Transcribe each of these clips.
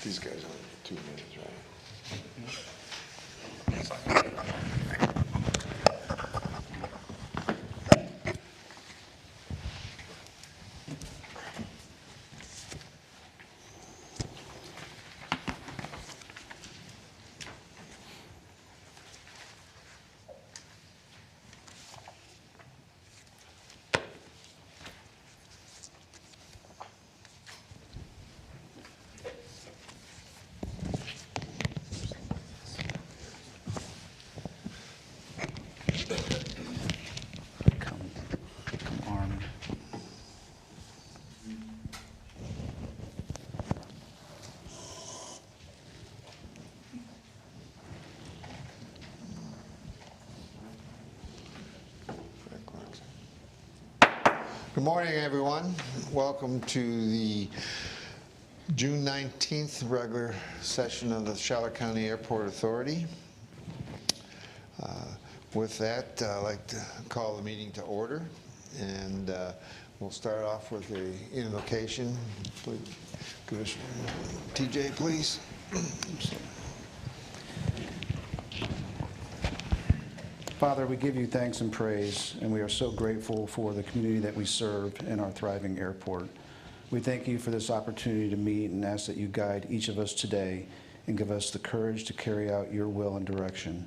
These guys only 2 minutes, right? Come armed. Good morning, everyone. Welcome to the June 19th regular session of the Charlotte County Airport Authority. With that, I'd like to call the meeting to order, and we'll start off with the invocation. Please, Commissioner TJ, please. Father, we give you thanks and praise, and we are so grateful for the community that we serve in our thriving airport. We thank you for this opportunity to meet and ask that you guide each of us today and give us the courage to carry out your will and direction.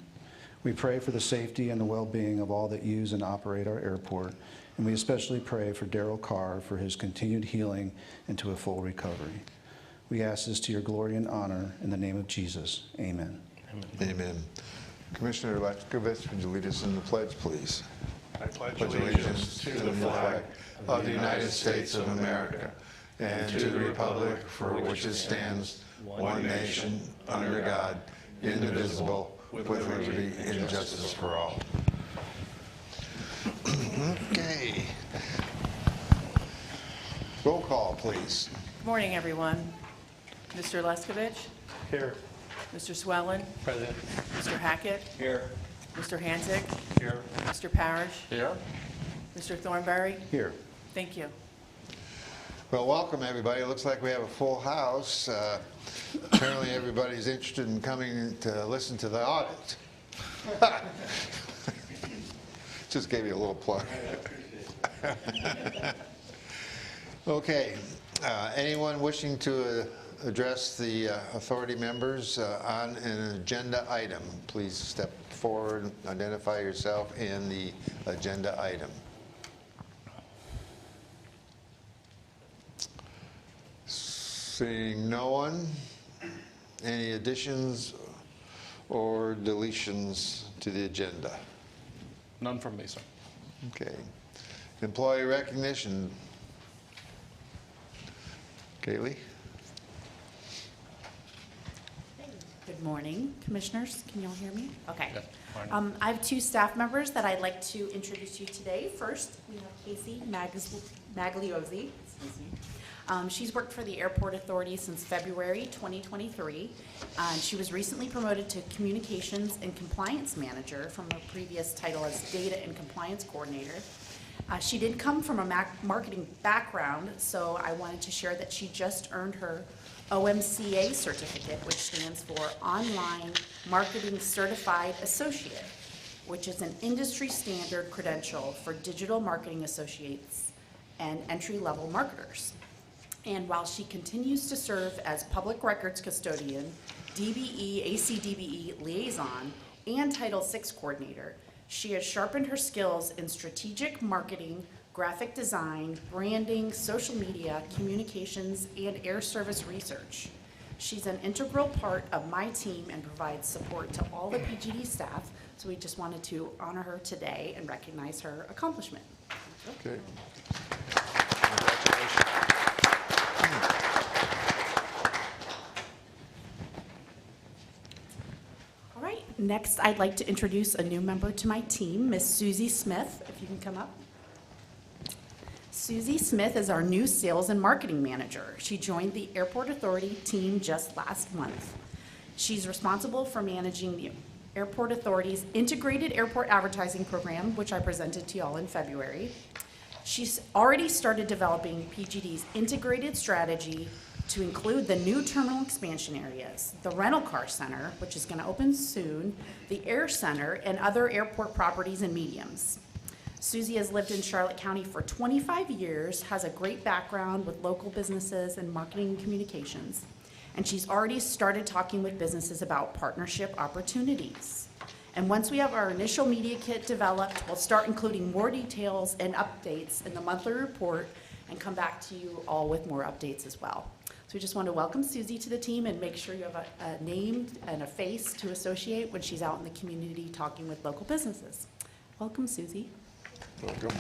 We pray for the safety and the well-being of all that use and operate our airport, and we especially pray for Darrell Carr for his continued healing and to a full recovery. We ask this to your glory and honor in the name of Jesus. Amen. Amen. Commissioner Laskovich, would you lead us in the pledge, please? I pledge allegiance to the flag of the United States of America and to the republic for which it stands, one nation, under God, indivisible, with liberty and justice for all. Okay. Roll call, please. Good morning, everyone. Mr. Leskovich, Here. Mr. Swellen, Present. Mr. Hackett, Here. Mr. Hansick, Here. Mr. Parrish, Here. Mr. Thornberry. Here. Thank you. Well, welcome, everybody. It looks like we have a full house. Apparently, everybody's interested in coming to listen to the audit. Just gave you a little plug. Okay. Anyone wishing to address the authority members on an agenda item, please step forward, identify yourself and the agenda item. Seeing no one, any additions or deletions to the agenda? None from me, sir. Okay. Employee recognition. Kaylee? Good morning, commissioners. Can you all hear me? Okay. Yes. Morning. I have two staff members that I'd like to introduce you today. First, we have Casey Magliozzi. Excuse me. She's worked for the Airport Authority since February 2023. She was recently promoted to Communications and Compliance Manager from her previous title as Data and Compliance Coordinator. She did come from a marketing background, so I wanted to share that she just earned her OMCA certificate, which stands for Online Marketing Certified Associate, which is an industry standard credential for digital marketing associates and entry-level marketers. And while she continues to serve as public records custodian, DBE, ACDBE liaison, and Title VI coordinator, she has sharpened her skills in strategic marketing, graphic design, branding, social media, communications, and air service research. She's an integral part of my team and provides support to all the PGD staff, so we just wanted to honor her today and recognize her accomplishment. Okay. Congratulations. All right, next I'd like to introduce a new member to my team, Miss Susie Smith, if you can come up. Susie Smith is our new sales and marketing manager. She joined the Airport Authority team just last month. She's responsible for managing the Airport Authority's integrated airport advertising program, which I presented to y'all in February. She's already started developing PGD's integrated strategy to include the new terminal expansion areas, the rental car center, which is going to open soon, the air center, and other airport properties and mediums. Susie has lived in Charlotte County for 25 years, has a great background with local businesses and marketing and communications, and she's already started talking with businesses about partnership opportunities. And once we have our initial media kit developed, we'll start including more details and updates in the monthly report and come back to you all with more updates as well. So we just want to welcome Susie to the team and make sure you have a name and a face to associate when she's out in the community talking with local businesses. Welcome, Susie. Welcome.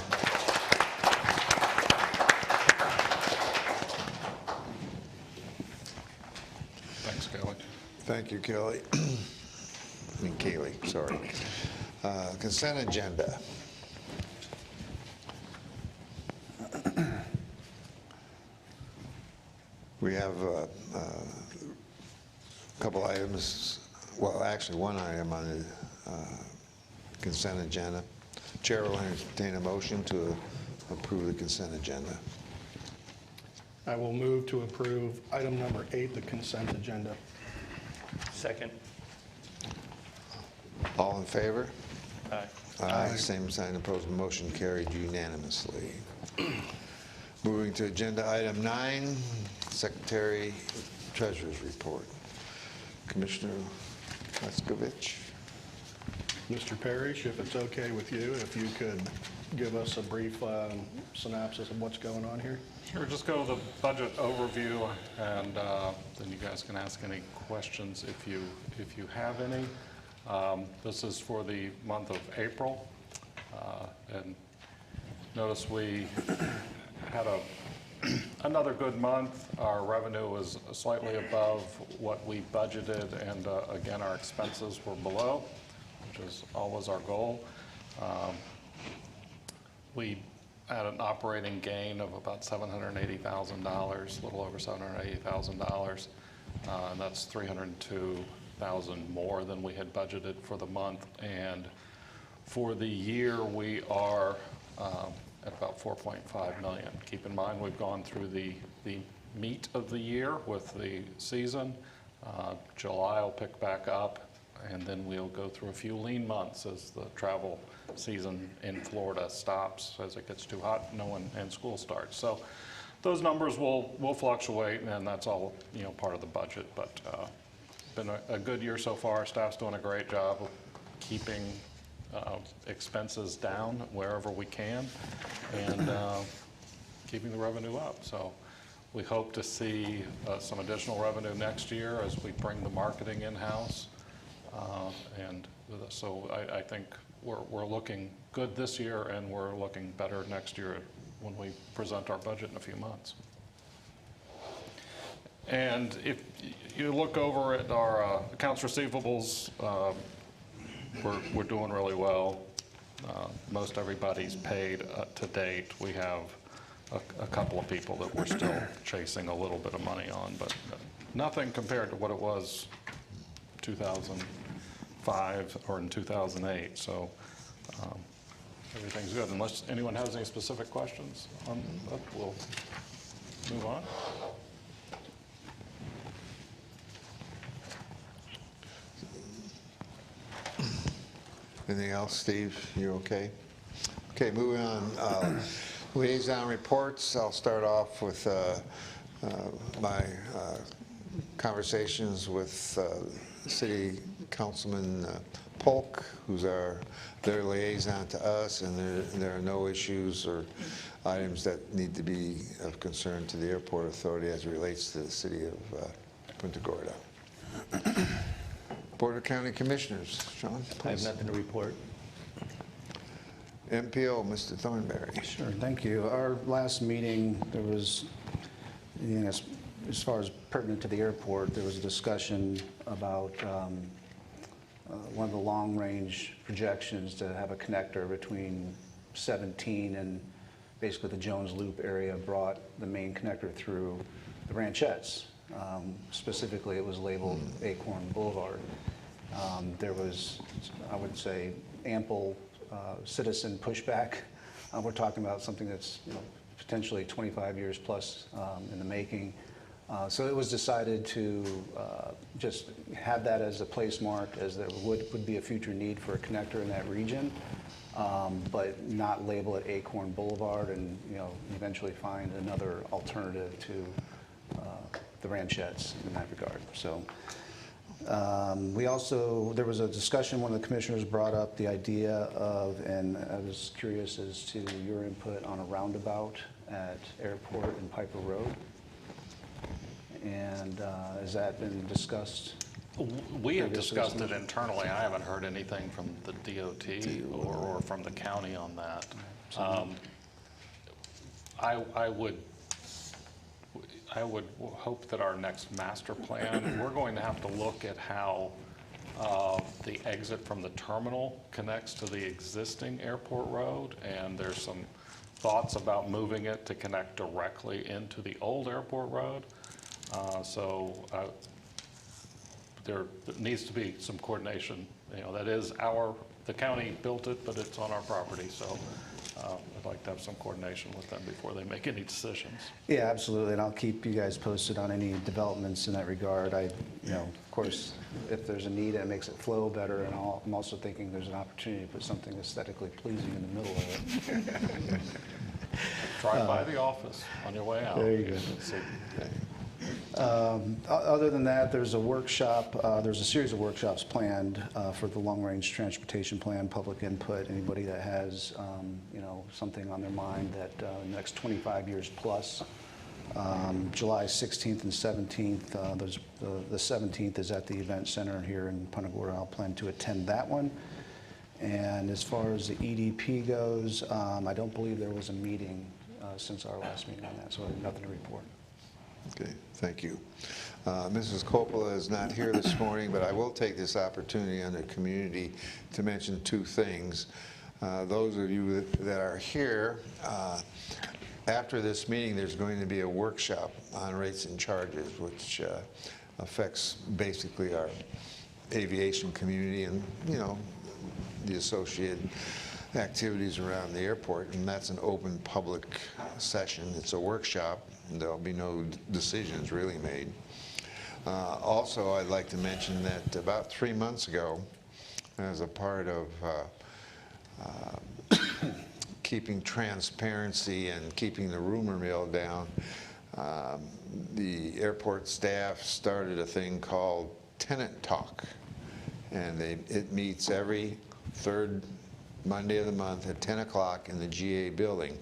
Thanks, Kelly. Thank you, Kelly. I mean, Kaylee, sorry. Consent agenda. We have a couple items, well, actually one item on the consent agenda. Chair will entertain a motion to approve the consent agenda. I will move to approve item number 8, the consent agenda. Second. All in favor? Aye. Aye. Same sign opposed, motion carried unanimously. Moving to agenda item 9, Secretary Treasurer's Report. Commissioner Leskovich. Mr. Parrish, if it's okay with you, if you could give us a brief synopsis of what's going on here? Sure, just go to the budget overview, and then you guys can ask any questions if you have any. This is for the month of April, and notice we had another good month. Our revenue was slightly above what we budgeted, and again, our expenses were below, which is always our goal. We had an operating gain of about $780,000, a little over $780,000, and that's $302,000 more than we had budgeted for the month. And for the year, we are at about $4.5 million. Keep in mind, we've gone through the meat of the year with the season. July will pick back up, and then we'll go through a few lean months as the travel season in Florida stops as it gets too hot, and school starts. So those numbers will fluctuate, and that's all part of the budget. But been a good year so far. Staff's doing a great job of keeping expenses down wherever we can, and keeping the revenue up. So we hope to see some additional revenue next year as we bring the marketing in-house. And so I think we're looking good this year, and we're looking better next year when we present our budget in a few months. And if you look over at our accounts receivables, we're doing really well. Most everybody's paid to date. We have a couple of people that we're still chasing a little bit of money on, but nothing compared to what it was 2005 or in 2008. So everything's good. Unless anyone has any specific questions on that, we'll move on. Anything else, Steve? You okay? Okay, moving on. Liaison reports. I'll start off with my conversations with City Councilman Polk, who's their liaison to us, and there are no issues or items that need to be of concern to the Airport Authority as it relates to the city of Punta Gorda. Board of County Commissioners, Sean, please. I have nothing to report. MPO, Mr. Thornberry. Sure, thank you. Our last meeting, there was, as far as pertinent to the airport, there was a discussion about one of the long-range projections to have a connector between 17 and basically the Jones Loop area, brought the main connector through the ranchettes. Specifically, it was labeled Acorn Boulevard. There was, I would say, ample citizen pushback. We're talking about something that's potentially 25 years plus in the making. So it was decided to just have that as a place mark, as there would be a future need for a connector in that region, but not label it Acorn Boulevard, and eventually find another alternative to the ranchettes in that regard. So there was a discussion, one of the commissioners brought up the idea of, and I was curious as to your input on a roundabout at Airport and Piper Road. And has that been discussed? We have discussed it internally. I haven't heard anything from the DOT or from the county on that. I would hope that our next master plan, we're going to have to look at how the exit from the terminal connects to the existing airport road, and there's some thoughts about moving it to connect directly into the old airport road. There needs to be some coordination. That is the county built it, but it's on our property, so I'd like to have some coordination with them before they make any decisions. Yeah, absolutely, and I'll keep you guys posted on any developments in that regard. Of course, if there's a need, it makes it flow better, and I'm also thinking there's an opportunity to put something aesthetically pleasing in the middle of it. Drive by the office on your way out. There you go. Other than that, there's a workshop, there's a series of workshops planned for the long-range transportation plan, public input. Anybody that has, something on their mind that in the next 25 years plus. July 16th and 17th, the 17th is at the event center here in Punta Gorda. I'll plan to attend that one. And as far as the EDP goes, I don't believe there was a meeting since our last meeting on that, so I have nothing to report. Okay, thank you. Mrs. Coppola is not here this morning, but I will take this opportunity under community to mention two things. Those of you that are here, after this meeting, there's going to be a workshop on rates and charges, which affects basically our aviation community and, the associated activities around the airport, and that's an open public session. It's a workshop. There'll be no decisions really made. Also, I'd like to mention that about 3 months ago, as a part of keeping transparency and keeping the rumor mill down, the airport staff started a thing called Tenant Talk, and it meets every third Monday of the month at 10 o'clock in the GA building.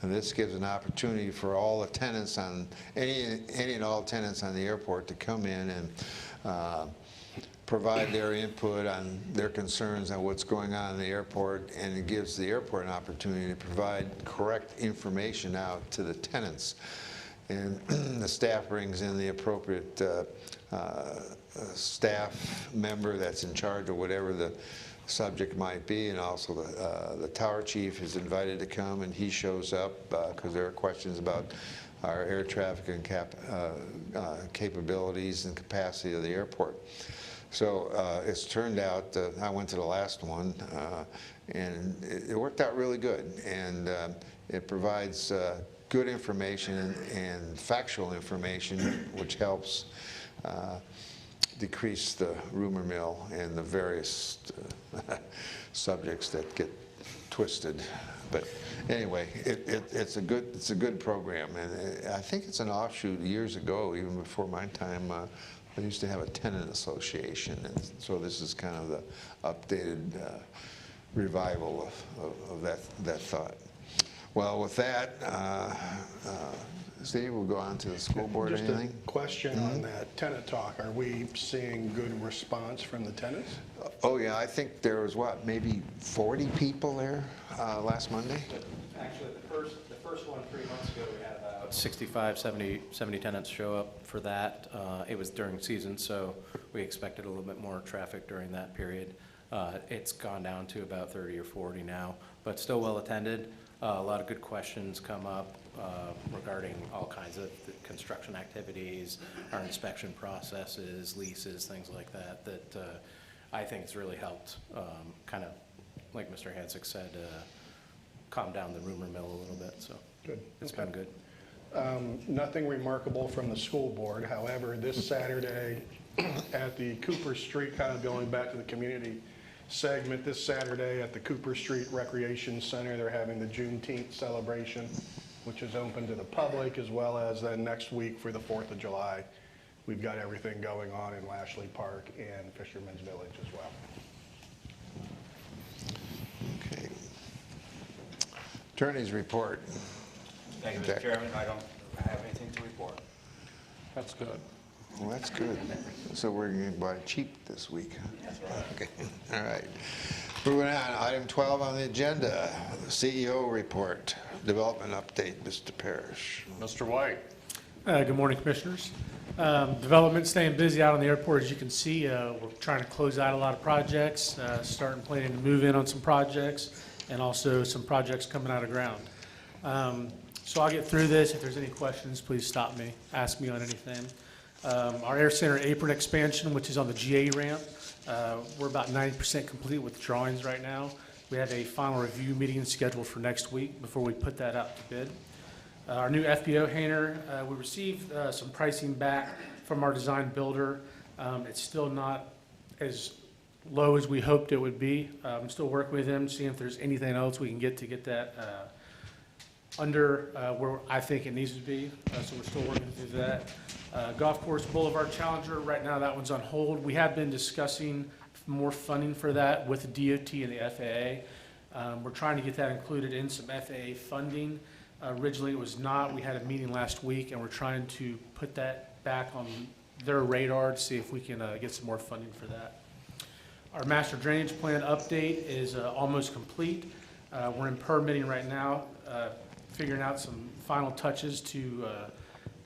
And this gives an opportunity for all the tenants on, any and all tenants on the airport to come in and provide their input on their concerns on what's going on in the airport, and it gives the airport an opportunity to provide correct information out to the tenants. And the staff brings in the appropriate staff member that's in charge of whatever the subject might be, and also the tower chief is invited to come, and he shows up because there are questions about our air traffic and capabilities and capacity of the airport. So it's turned out, I went to the last one, and it worked out really good, and it provides good information and factual information, which helps decrease the rumor mill and the various subjects that get twisted. But anyway, it's a good program, and I think it's an offshoot. Years ago, even before my time, I used to have a tenant association, and so this is kind of the updated revival of that thought. Well, with that, Steve, we'll go on to the school board. Just anything? a question on that tenant talk. Are we seeing good response from the tenants? Oh, yeah, I think there was, maybe 40 people there last Monday? Actually, the first one 3 months ago, we had about 65, 70 tenants show up for that. It was during season, so we expected a little bit more traffic during that period. It's gone down to about 30 or 40 now, but still well attended. A lot of good questions come up regarding all kinds of construction activities, our inspection processes, leases, things like that, that I think it's really helped kind of, like Mr. Hansick said, calm down the rumor mill a little bit, so Good. it's Okay. been good. Nothing remarkable from the school board. However, this Saturday at the Cooper Street, kind of going back to the community segment, this Saturday at the Cooper Street Recreation Center, they're having the Juneteenth celebration, which is open to the public, as well as then next week for the 4th of July. We've got everything going on in Lashley Park and Fisherman's Village as well. Okay. Attorney's report. Thank you, Okay. Mr. Chairman. I don't have anything to report. That's good. Well, that's good. So we're going to buy cheap this week. That's right. Okay, all right. Moving on, item 12 on the agenda, CEO report, development update, Mr. Parrish. Mr. White? Good morning, Commissioners. Development staying busy out on the airport, as you can see. We're trying to close out a lot of projects, starting planning to move in on some projects, and also some projects coming out of ground. So I'll get through this. If there's any questions, please stop me, ask me on anything. Our Air Center apron expansion, which is on the GA ramp, we're about 90% complete with drawings right now. We have a final review meeting scheduled for next week before we put that out to bid. Our new FBO hangar, we received some pricing back from our design builder. It's still not as low as we hoped it would be. I'm still working with him, seeing if there's anything else we can get to get that under where I think it needs to be. So we're still working through that. Golf Course Boulevard Challenger, right now that one's on hold. We have been discussing more funding for that with the DOT and the FAA. We're trying to get that included in some FAA funding. Originally it was not. We had a meeting last week and we're trying to put that back on their radar to see if we can get some more funding for that. Our master drainage plan update is almost complete. We're in permitting right now, figuring out some final touches to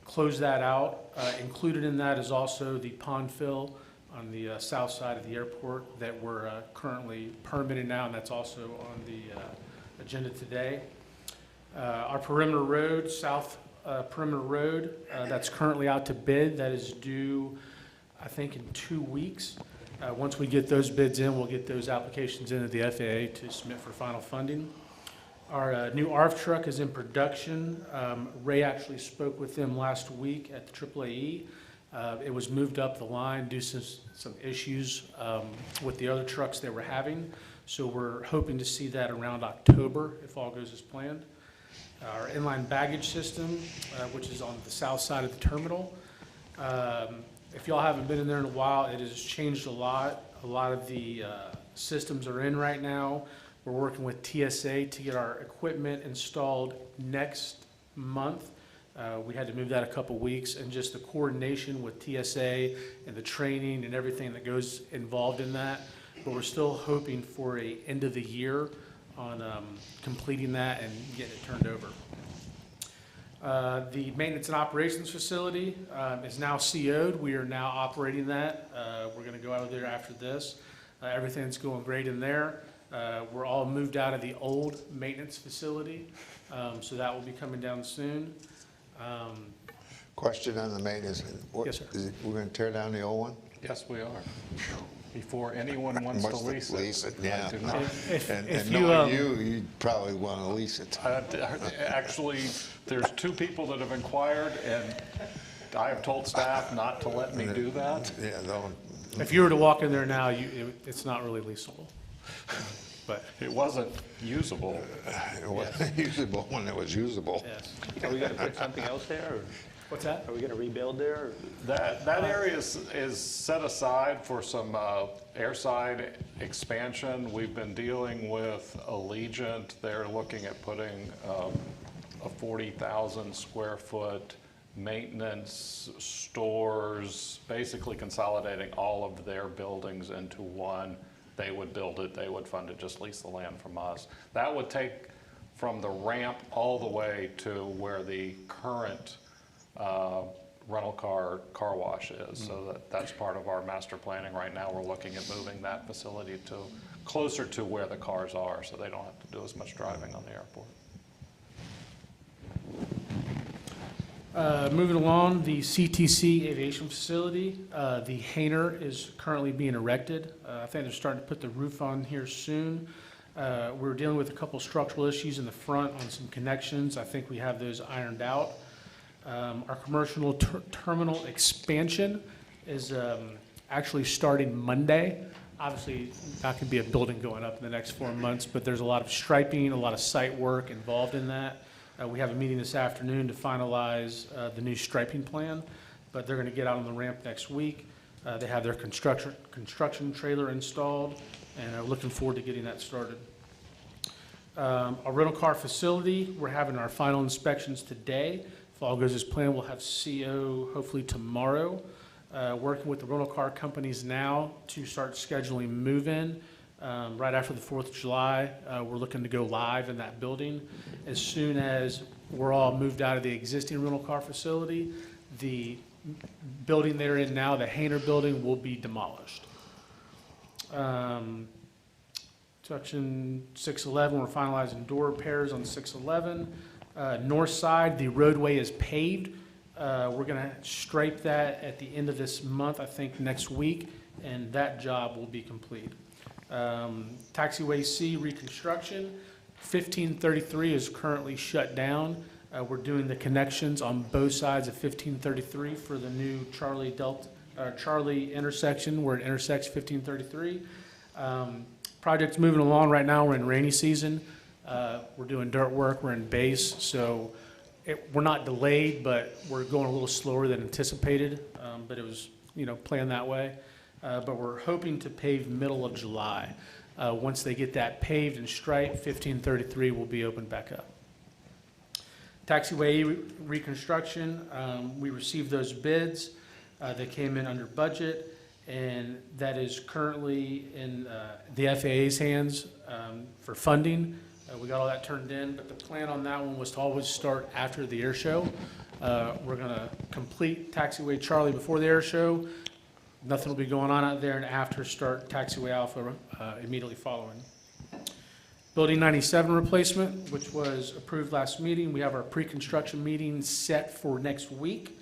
close that out. Included in that is also the pond fill on the south side of the airport that we're currently permitting now, and that's also on the agenda today. Our perimeter road, south perimeter road, that's currently out to bid. That is due, I think, in 2 weeks. Once we get those bids in, we'll get those applications into the FAA to submit for final funding. Our new ARF truck is in production. Ray actually spoke with them last week at the AAAE. It was moved up the line due to some issues with the other trucks they were having. So we're hoping to see that around October if all goes as planned. Our inline baggage system, which is on the south side of the terminal. If y'all haven't been in there in a while, it has changed a lot. A lot of the systems are in right now. We're working with TSA to get our equipment installed next month. We had to move that a couple weeks, and just the coordination with TSA and the training and everything that goes involved in that. But we're still hoping for a end of the year on completing that and getting it turned over. The maintenance and operations facility is now CO'd. We are now operating that. We're going to go out there after this. Everything's going great in there. We're all moved out of the old maintenance facility, so that will be coming down soon. Question on the maintenance. Yes, sir. We're going to tear down the old one? Yes, we are. Before anyone wants to lease it. Yeah. I do not. And knowing you, you'd probably want to lease it. Actually, there's 2 people that have inquired, and I have told staff not to let me do that. Yeah, don't. If you were to walk in there now, it's not really leasable. But It wasn't usable. It wasn't usable when it was usable. yes. Are we going to put something else there, or What's that? are we going to rebuild there? Or? That area is set aside for some airside expansion. We've been dealing with Allegiant. They're looking at putting a 40,000 square foot maintenance, stores, basically consolidating all of their buildings into one. They would build it, they would fund it, just lease the land from us. That would take from the ramp all the way to where the current rental car wash is. So that's part of our master planning right now. We're looking at moving that facility to closer to where the cars are, so they don't have to do as much driving on the airport. Moving along, the CTC aviation facility, the hangar is currently being erected. I think they're starting to put the roof on here soon. We're dealing with a couple structural issues in the front on some connections. I think we have those ironed out. Our commercial terminal expansion is actually starting Monday. Obviously, that could be a building going up in the next 4 months, but there's a lot of striping, a lot of site work involved in that. We have a meeting this afternoon to finalize the new striping plan, but they're going to get out on the ramp next week. They have their construction trailer installed, and are looking forward to getting that started. Our rental car facility, we're having our final inspections today. If all goes as planned, we'll have CO hopefully tomorrow. Working with the rental car companies now to start scheduling move-in. Right after the 4th of July, we're looking to go live in that building. As soon as we're all moved out of the existing rental car facility, the building they're in now, the Hainer building, will be demolished. Section 611, we're finalizing door repairs on 611. North side, the roadway is paved. We're going to stripe that at the end of this month, I think next week, and that job will be complete. Taxiway C reconstruction, 1533 is currently shut down. We're doing the connections on both sides of 1533 for the new Charlie intersection where it intersects 1533. Project's moving along right now. We're in rainy season. We're doing dirt work. We're in base, so we're not delayed, but we're going a little slower than anticipated. But it was, planned that way. But we're hoping to pave middle of July. Once they get that paved and striped, 1533 will be opened back up. Taxiway reconstruction, we received those bids. They came in under budget, and that is currently in the FAA's hands for funding. We got all that turned in, but the plan on that one was to always start after the air show. We're going to complete Taxiway Charlie before the air show. Nothing will be going on out there, and after start Taxiway Alpha immediately following. Building 97 replacement, which was approved last meeting. We have our pre-construction meeting set for next week.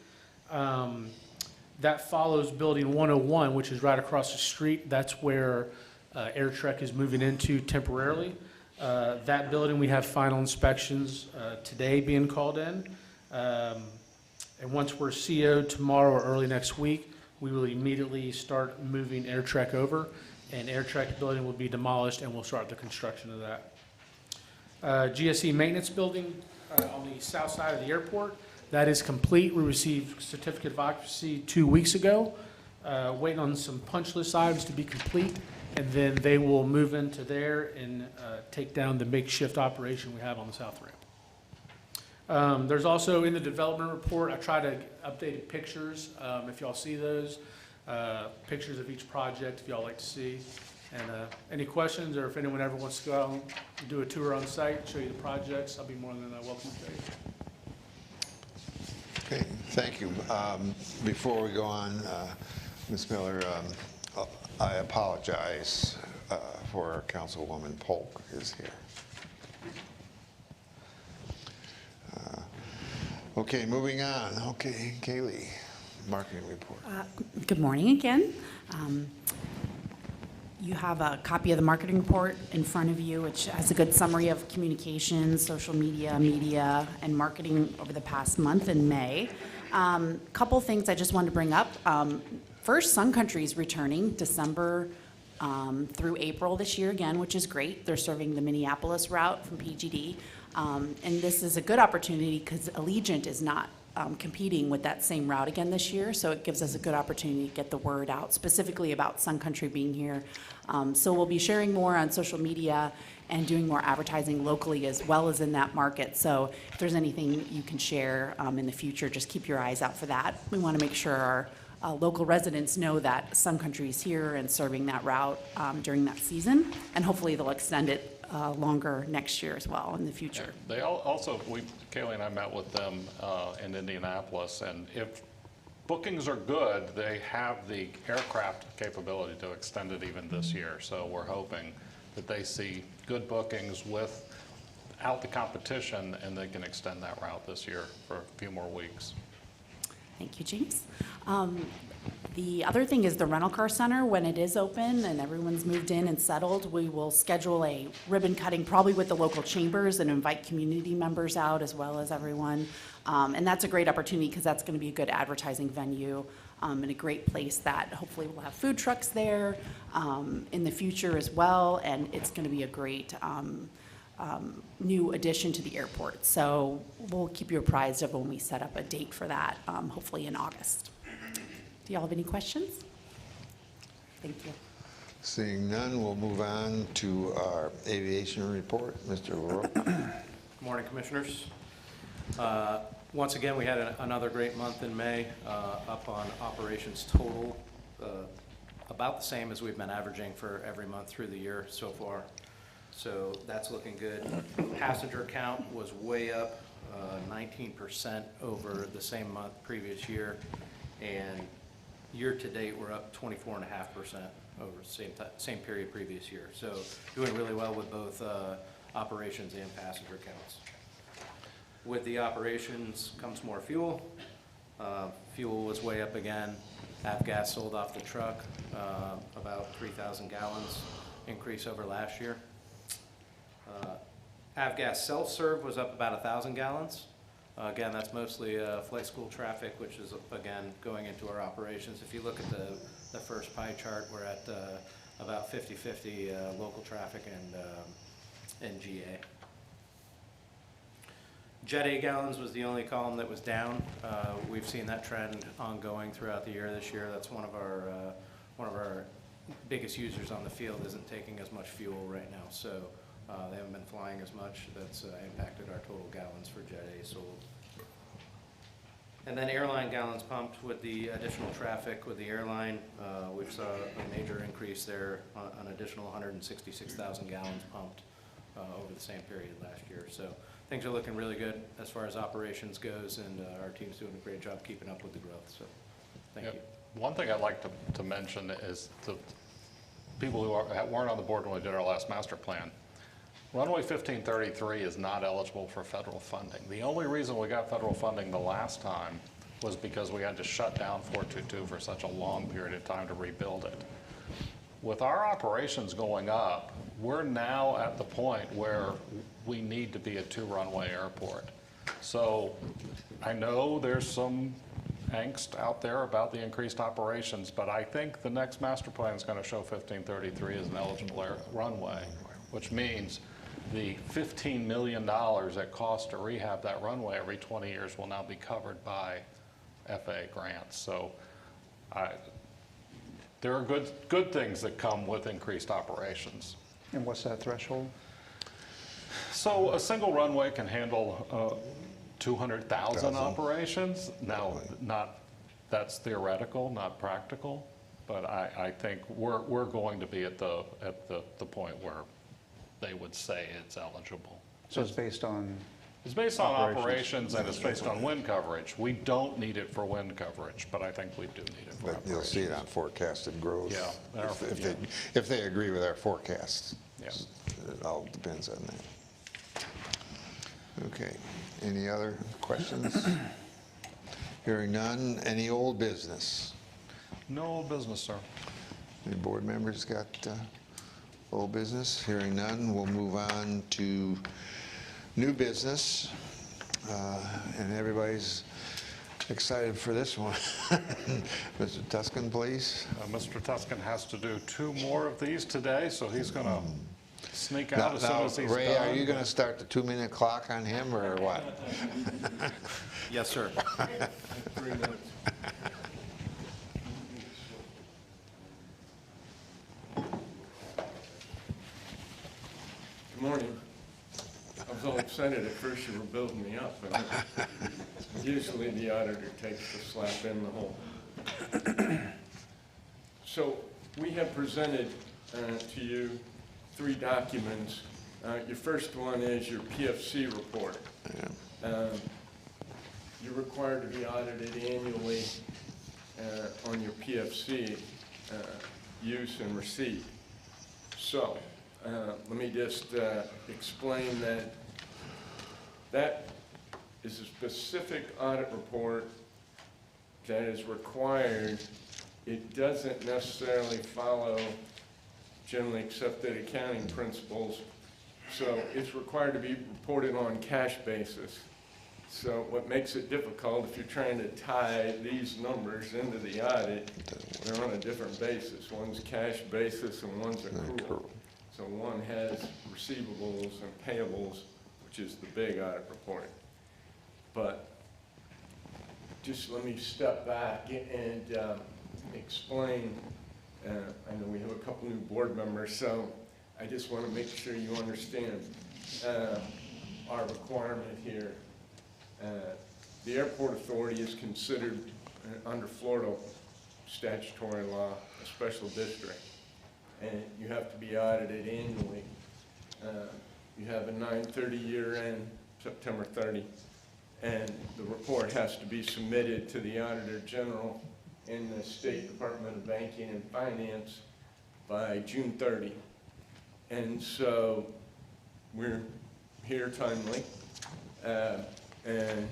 That follows Building 101, which is right across the street. That's where Air Trek is moving into temporarily. That building, we have final inspections today being called in. And once we're CO'd tomorrow or early next week, we will immediately start moving Air Trek over, and Air Trek building will be demolished, and we'll start the construction of that. GSE maintenance building on the south side of the airport, that is complete. We received certificate of occupancy 2 weeks ago, waiting on some punch list items to be complete, and then they will move into there and take down the makeshift operation we have on the south ramp. There's also in the development report, I try to update pictures, if y'all see those, pictures of each project if y'all like to see. And any questions, or if anyone ever wants to go out and do a tour on site, show you the projects, I'll be more than welcome to show you. Okay, thank you. Before we go on, Ms. Miller, I apologize for Councilwoman Polk is here. Okay, moving on. Okay, Kaylee, marketing report. Good morning again. You have a copy of the marketing report in front of you, which has a good summary of communications, social media, and marketing over the past month in May. Couple things I just wanted to bring up. First, Sun Country is returning December through April this year again, which is great. They're serving the Minneapolis route from PGD. And this is a good opportunity because Allegiant is not competing with that same route again this year, so it gives us a good opportunity to get the word out, specifically about Sun Country being here. So we'll be sharing more on social media and doing more advertising locally as well as in that market. So if there's anything you can share in the future, just keep your eyes out for that. We want to make sure our local residents know that Sun Country is here and serving that route during that season, and hopefully they'll extend it longer next year as well in the future. They also, Kaylee and I met with them in Indianapolis, and if bookings are good, they have the aircraft capability to extend it even this year. So we're hoping that they see good bookings without the competition, and they can extend that route this year for a few more weeks. Thank you, James. The other thing is the rental car center, when it is open and everyone's moved in and settled, we will schedule a ribbon cutting probably with the local chambers and invite community members out as well as everyone. And that's a great opportunity because that's going to be a good advertising venue and a great place that hopefully we'll have food trucks there in the future as well. And it's going to be a great new addition to the airport. So we'll keep you apprised of when we set up a date for that, hopefully in August. Do y'all have any questions? Thank you. Seeing none, we'll move on to our aviation report. Mr. LaRoe. Good morning, Commissioners. Once again, we had another great month in May, up on operations total, about the same as we've been averaging for every month through the year so far. So that's looking good. Passenger count was way up, 19% over the same month previous year, and year-to-date, we're up 24.5% over the same period previous year. So doing really well with both operations and passenger counts. With the operations comes more fuel. Fuel was way up again. Avgas sold off the truck, about 3,000 gallons increase over last year. Avgas self-serve was up about 1,000 gallons. Again, that's mostly flight school traffic, which is, again, going into our operations. If you look at the first pie chart, we're at about 50-50 local traffic and GA. Jet A gallons was the only column that was down. We've seen that trend ongoing throughout the year this year. That's one of our biggest users on the field isn't taking as much fuel right now, so they haven't been flying as much. That's impacted our total gallons for Jet A sold. And then airline gallons pumped with the additional traffic with the airline. We saw a major increase there, an additional 166,000 gallons pumped over the same period last year. So things are looking really good as far as operations goes, and our team's doing a great job keeping up with the growth. So thank you. One thing I'd like to mention is the people who weren't on the board when we did our last master plan. Runway 1533 is not eligible for federal funding. The only reason we got federal funding the last time was because we had to shut down 422 for such a long period of time to rebuild it. With our operations going up, we're now at the point where we need to be a 2-runway airport. So I know there's some angst out there about the increased operations, but I think the next master plan is going to show 1533 as an eligible runway, which means the $15 million that costs to rehab that runway every 20 years will now be covered by FAA grants. So there are good things that come with increased operations. And what's that threshold? So a single runway can handle 200,000 operations. Now, that's theoretical, not practical, but I think we're going to be at the point where they would say it's eligible. So it's based on? It's based on operations and it's based on wind coverage. We don't need it for wind coverage, but I think we do need it for But operations. you'll see it on forecasted growth. Yeah. If they agree with our forecasts. Yeah. It all depends on that. Okay. Any other questions? Hearing none. Any old business? No old business, sir. Any board members got old business? Hearing none, we'll move on to new business. And everybody's excited for this one. Mr. Tuscan, please. Mr. Tuscan has to do 2 more of these today, so he's going to sneak out as soon as he's Ray, done. are you going to start the 2-minute clock on him or what? Yes, sir. 3 minutes. Good morning. I was all excited at first you were building me up, but usually the auditor takes the slap in the hole. So we have presented to you 3 documents. Your first one is your PFC report. You're required to be audited annually on your PFC use and receipt. So let me just explain that that is a specific audit report that is required. It doesn't necessarily follow generally accepted accounting principles, so it's required to be reported on cash basis. So what makes it difficult, if you're trying to tie these numbers into the audit, they're on a different basis. One's cash basis and one's accrual. So one has receivables and payables, which is the big audit report. But just let me step back and explain. I know we have a couple new board members, so I just want to make sure you understand our requirement here. The airport authority is considered, under Florida statutory law, a special district, and you have to be audited annually. You have a 9/30 year end, September 30, and the report has to be submitted to the Auditor General in the State Department of Banking and Finance by June 30. And so we're here timely, and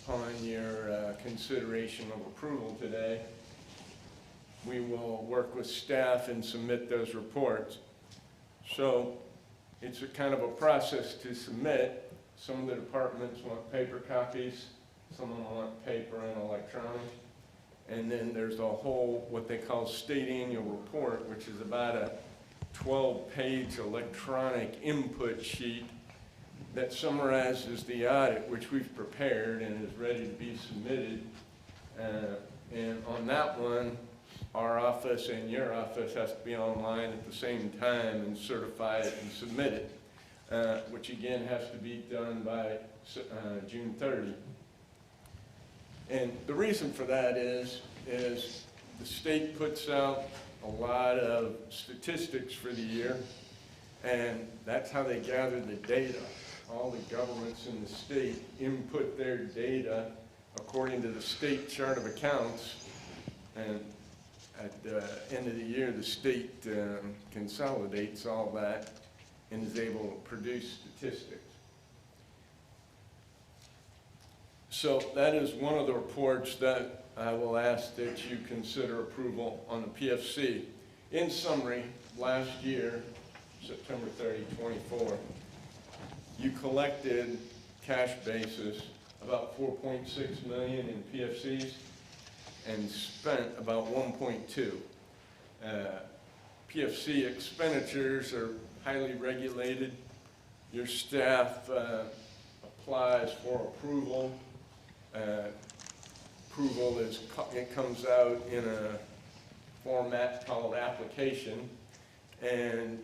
upon your consideration of approval today, we will work with staff and submit those reports. So it's a kind of a process to submit. Some of the departments want paper copies, some of them want paper and electronic. And then there's a whole, what they call state annual report, which is about a 12-page electronic input sheet that summarizes the audit, which we've prepared and is ready to be submitted. And on that one, our office and your office has to be online at the same time and certify it and submit it, which again has to be done by June 30. And the reason for that is the state puts out a lot of statistics for the year, and that's how they gather the data. All the governments in the state input their data according to the state chart of accounts, and at the end of the year, the state consolidates all that and is able to produce statistics. So that is one of the reports that I will ask that you consider approval on the PFC. In summary, last year, September 30, 24, you collected cash basis about 4.6 million in PFCs and spent about 1.2. PFC expenditures are highly regulated. Your staff applies for approval. Approval it comes out in a format called application, and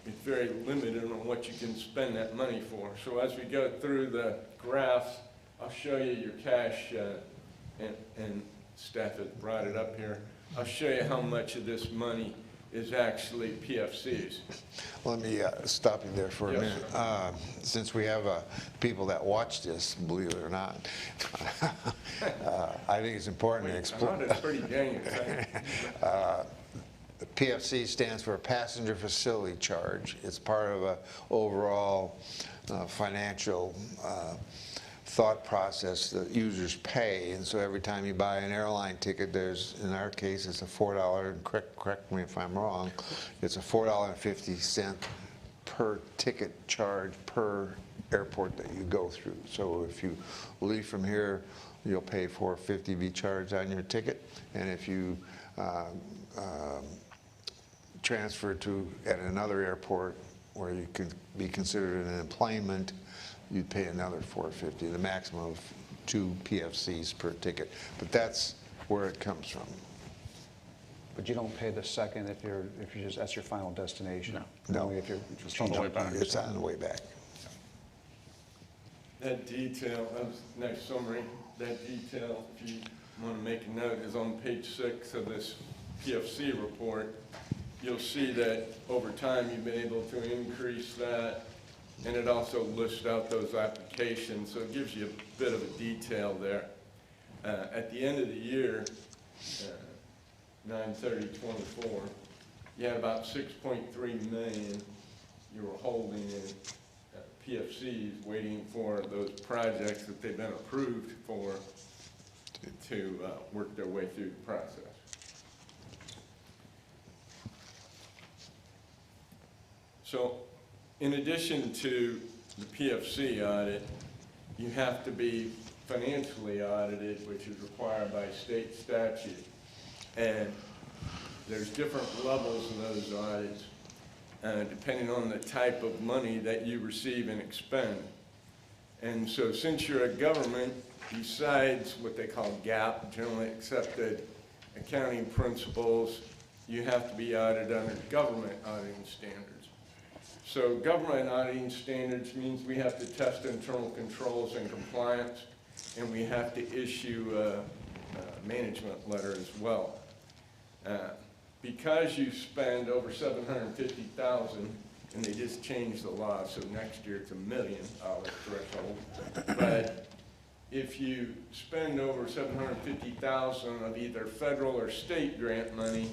it's very limited on what you can spend that money for. So as we go through the graphs, I'll show you your cash, and staff has brought it up here. I'll show you how much of this money is actually PFCs. Let me stop you there for a Yes, minute. Since we have people that watch this, believe it or not, I think it's important to I explain. thought it's pretty dang exciting. The PFC stands for Passenger Facility Charge. It's part of an overall financial thought process that users pay, and so every time you buy an airline ticket, there's, in our case, it's a $4, and correct me if I'm wrong, it's a $4.50 per ticket charge per airport that you go through. So if you leave from here, you'll pay $4.50 be charged on your ticket, and if you transfer to at another airport where you can be considered an employment, you'd pay another $4.50, the maximum of 2 PFCs per ticket. But that's where it comes from. But you don't pay the second if you're just, that's your final destination? No. Only if you're Just on the way back. It's on the way back. That detail, that was a nice summary. That detail, if you want to make a note, is on page 6 of this PFC report. You'll see that over time you've been able to increase that, and it also lists out those applications, so it gives you a bit of a detail there. At the end of the year, 9/30/24, you had about 6.3 million you were holding in PFCs, waiting for those projects that they've been approved for to work their way through the process. So in addition to the PFC audit, you have to be financially audited, which is required by state statute. And there's different levels of those audits, depending on the type of money that you receive and expend. And so since you're a government, besides what they call GAAP, generally accepted accounting principles, you have to be audited under government auditing standards. So government auditing standards means we have to test internal controls and compliance, and we have to issue a management letter as well. Because you spend over $750,000, and they just changed the law, so next year it's $1 million threshold. But if you spend over $750,000 of either federal or state grant money,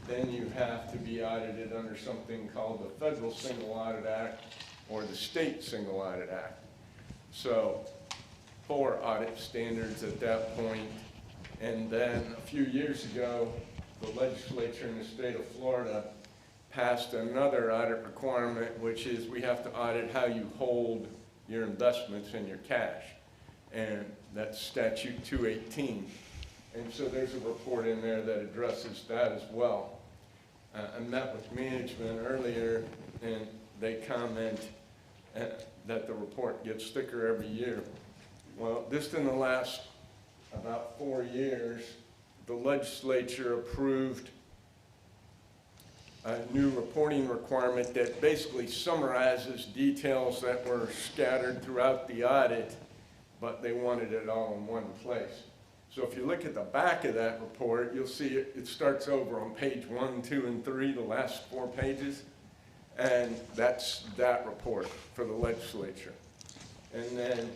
then you have to be audited under something called the Federal Single Audit Act or the State Single Audit Act. So 4 audit standards at that point. And then a few years ago, the legislature in the state of Florida passed another audit requirement, which is we have to audit how you hold your investments and your cash. And that's statute 218. And so there's a report in there that addresses that as well. I met with management earlier, and they comment that the report gets thicker every year. Well, just in the last about 4 years, the legislature approved a new reporting requirement that basically summarizes details that were scattered throughout the audit, but they wanted it all in one place. So if you look at the back of that report, you'll see it starts over on page 1, 2, and 3, the last 4 pages, and that's that report for the legislature. And then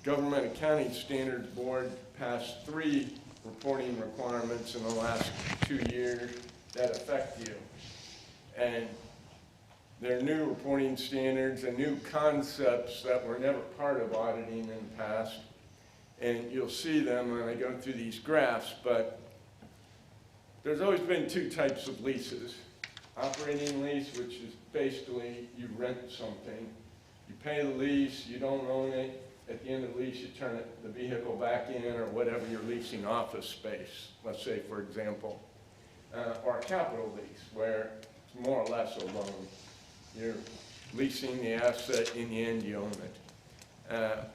Government Accounting Standards Board passed 3 reporting requirements in the last 2 years that affect you. And they're new reporting standards and new concepts that were never part of auditing in the past. And you'll see them when I go through these graphs, but there's always been 2 types of leases. Operating lease, which is basically you rent something. You pay the lease, you don't own it. At the end of the lease, you turn the vehicle back in or whatever you're leasing office space, let's say, for example. Or a capital lease, where it's more or less a loan. You're leasing the asset, in the end you own it.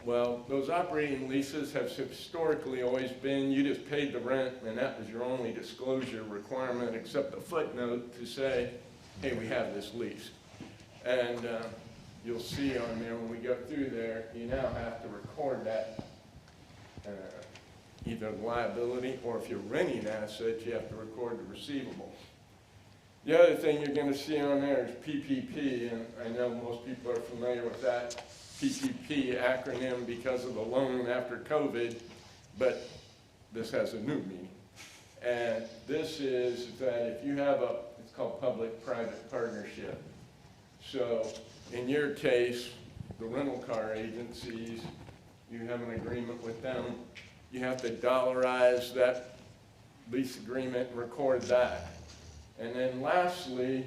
Well, those operating leases have historically always been, you just paid the rent and that was your only disclosure requirement except a footnote to say, hey, we have this lease. And you'll see on there when we go through there, you now have to record that, either liability or if you're renting assets, you have to record the receivable. The other thing you're going to see on there is PPP, and I know most people are familiar with that PPP acronym because of the loan after COVID, but this has a new meaning. And this is that if you have it's called public-private partnership. So in your case, the rental car agencies, you have an agreement with them, you have to dollarize that lease agreement and record that. And then lastly,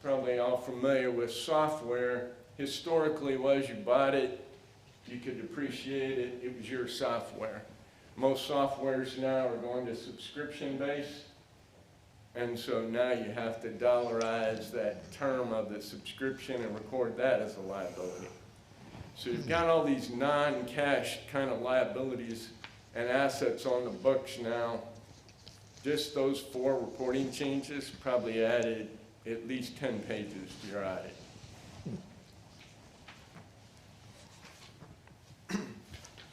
probably all familiar with software, historically was you bought it, you could depreciate it, it was your software. Most softwares now are going to subscription base, and so now you have to dollarize that term of the subscription and record that as a liability. So you've got all these non-cash kind of liabilities and assets on the books now. Just those 4 reporting changes probably added at least 10 pages to your audit.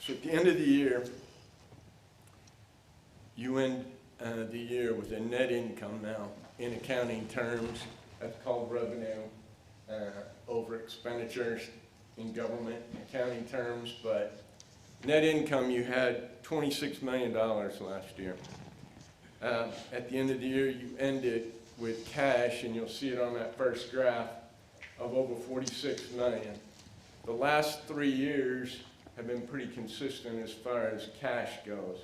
So at the end of the year, you end the year with a net income now. In accounting terms, that's called revenue over expenditures in government accounting terms, but net income, you had $26 million last year. At the end of the year, you ended with cash, and you'll see it on that first graph, of over $46 million. The last 3 years have been pretty consistent as far as cash goes.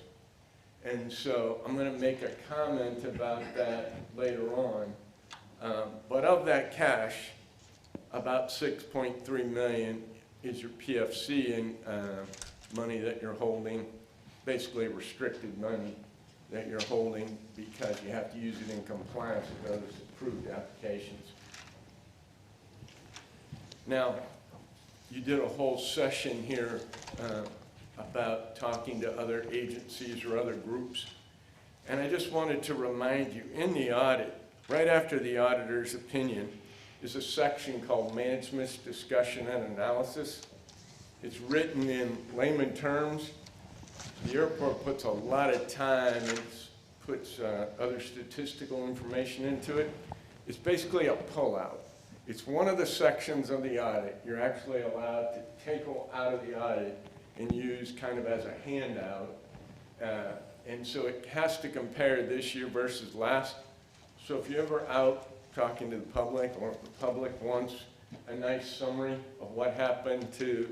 And so I'm going to make a comment about that later on. But of that cash, about $6.3 million is your PFC and money that you're holding, basically restricted money that you're holding because you have to use it in compliance with those approved applications. Now, you did a whole session here about talking to other agencies or other groups. And I just wanted to remind you, in the audit, right after the auditor's opinion, is a section called Management's Discussion and Analysis. It's written in layman terms. The airport puts a lot of time and puts other statistical information into it. It's basically a pullout. It's one of the sections of the audit you're actually allowed to take out of the audit and use kind of as a handout. And so it has to compare this year versus last. So if you're ever out talking to the public, or if the public wants a nice summary of what happened to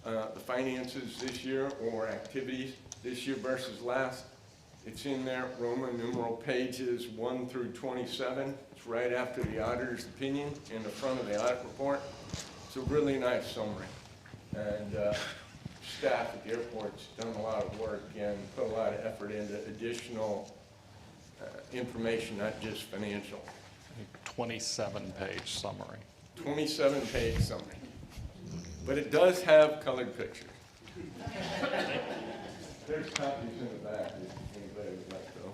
the finances this year or activities this year versus last, it's in there, Roman numeral pages 1 through 27. It's right after the auditor's opinion in the front of the audit report. It's a really nice summary. And staff at the airport's done a lot of work and put a lot of effort into additional information, not just financial. 27-page summary. 27-page summary. But it does have colored pictures. There's copies in the back if anybody would like those.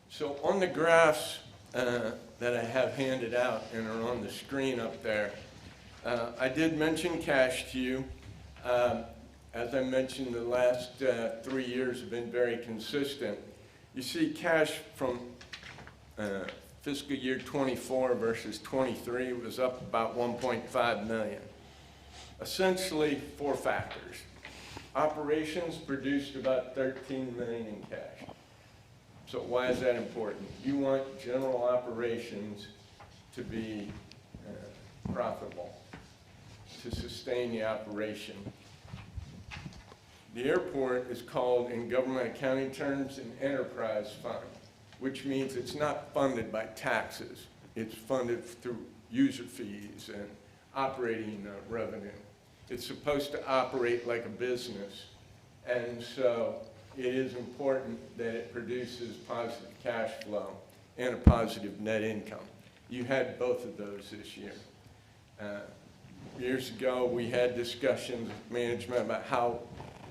So on the graphs that I have handed out and are on the screen up there, I did mention cash to you. As I mentioned, the last 3 years have been very consistent. You see cash from fiscal year 24 versus 23 was up about 1.5 million. Essentially 4 factors. Operations produced about 13 million in cash. So why is that important? You want general operations to be profitable, to sustain the operation. The airport is called, in government accounting terms, an enterprise fund, which means it's not funded by taxes. It's funded through user fees and operating revenue. It's supposed to operate like a business, and so it is important that it produces positive cash flow and a positive net income. You had both of those this year. Years ago, we had discussions with management about how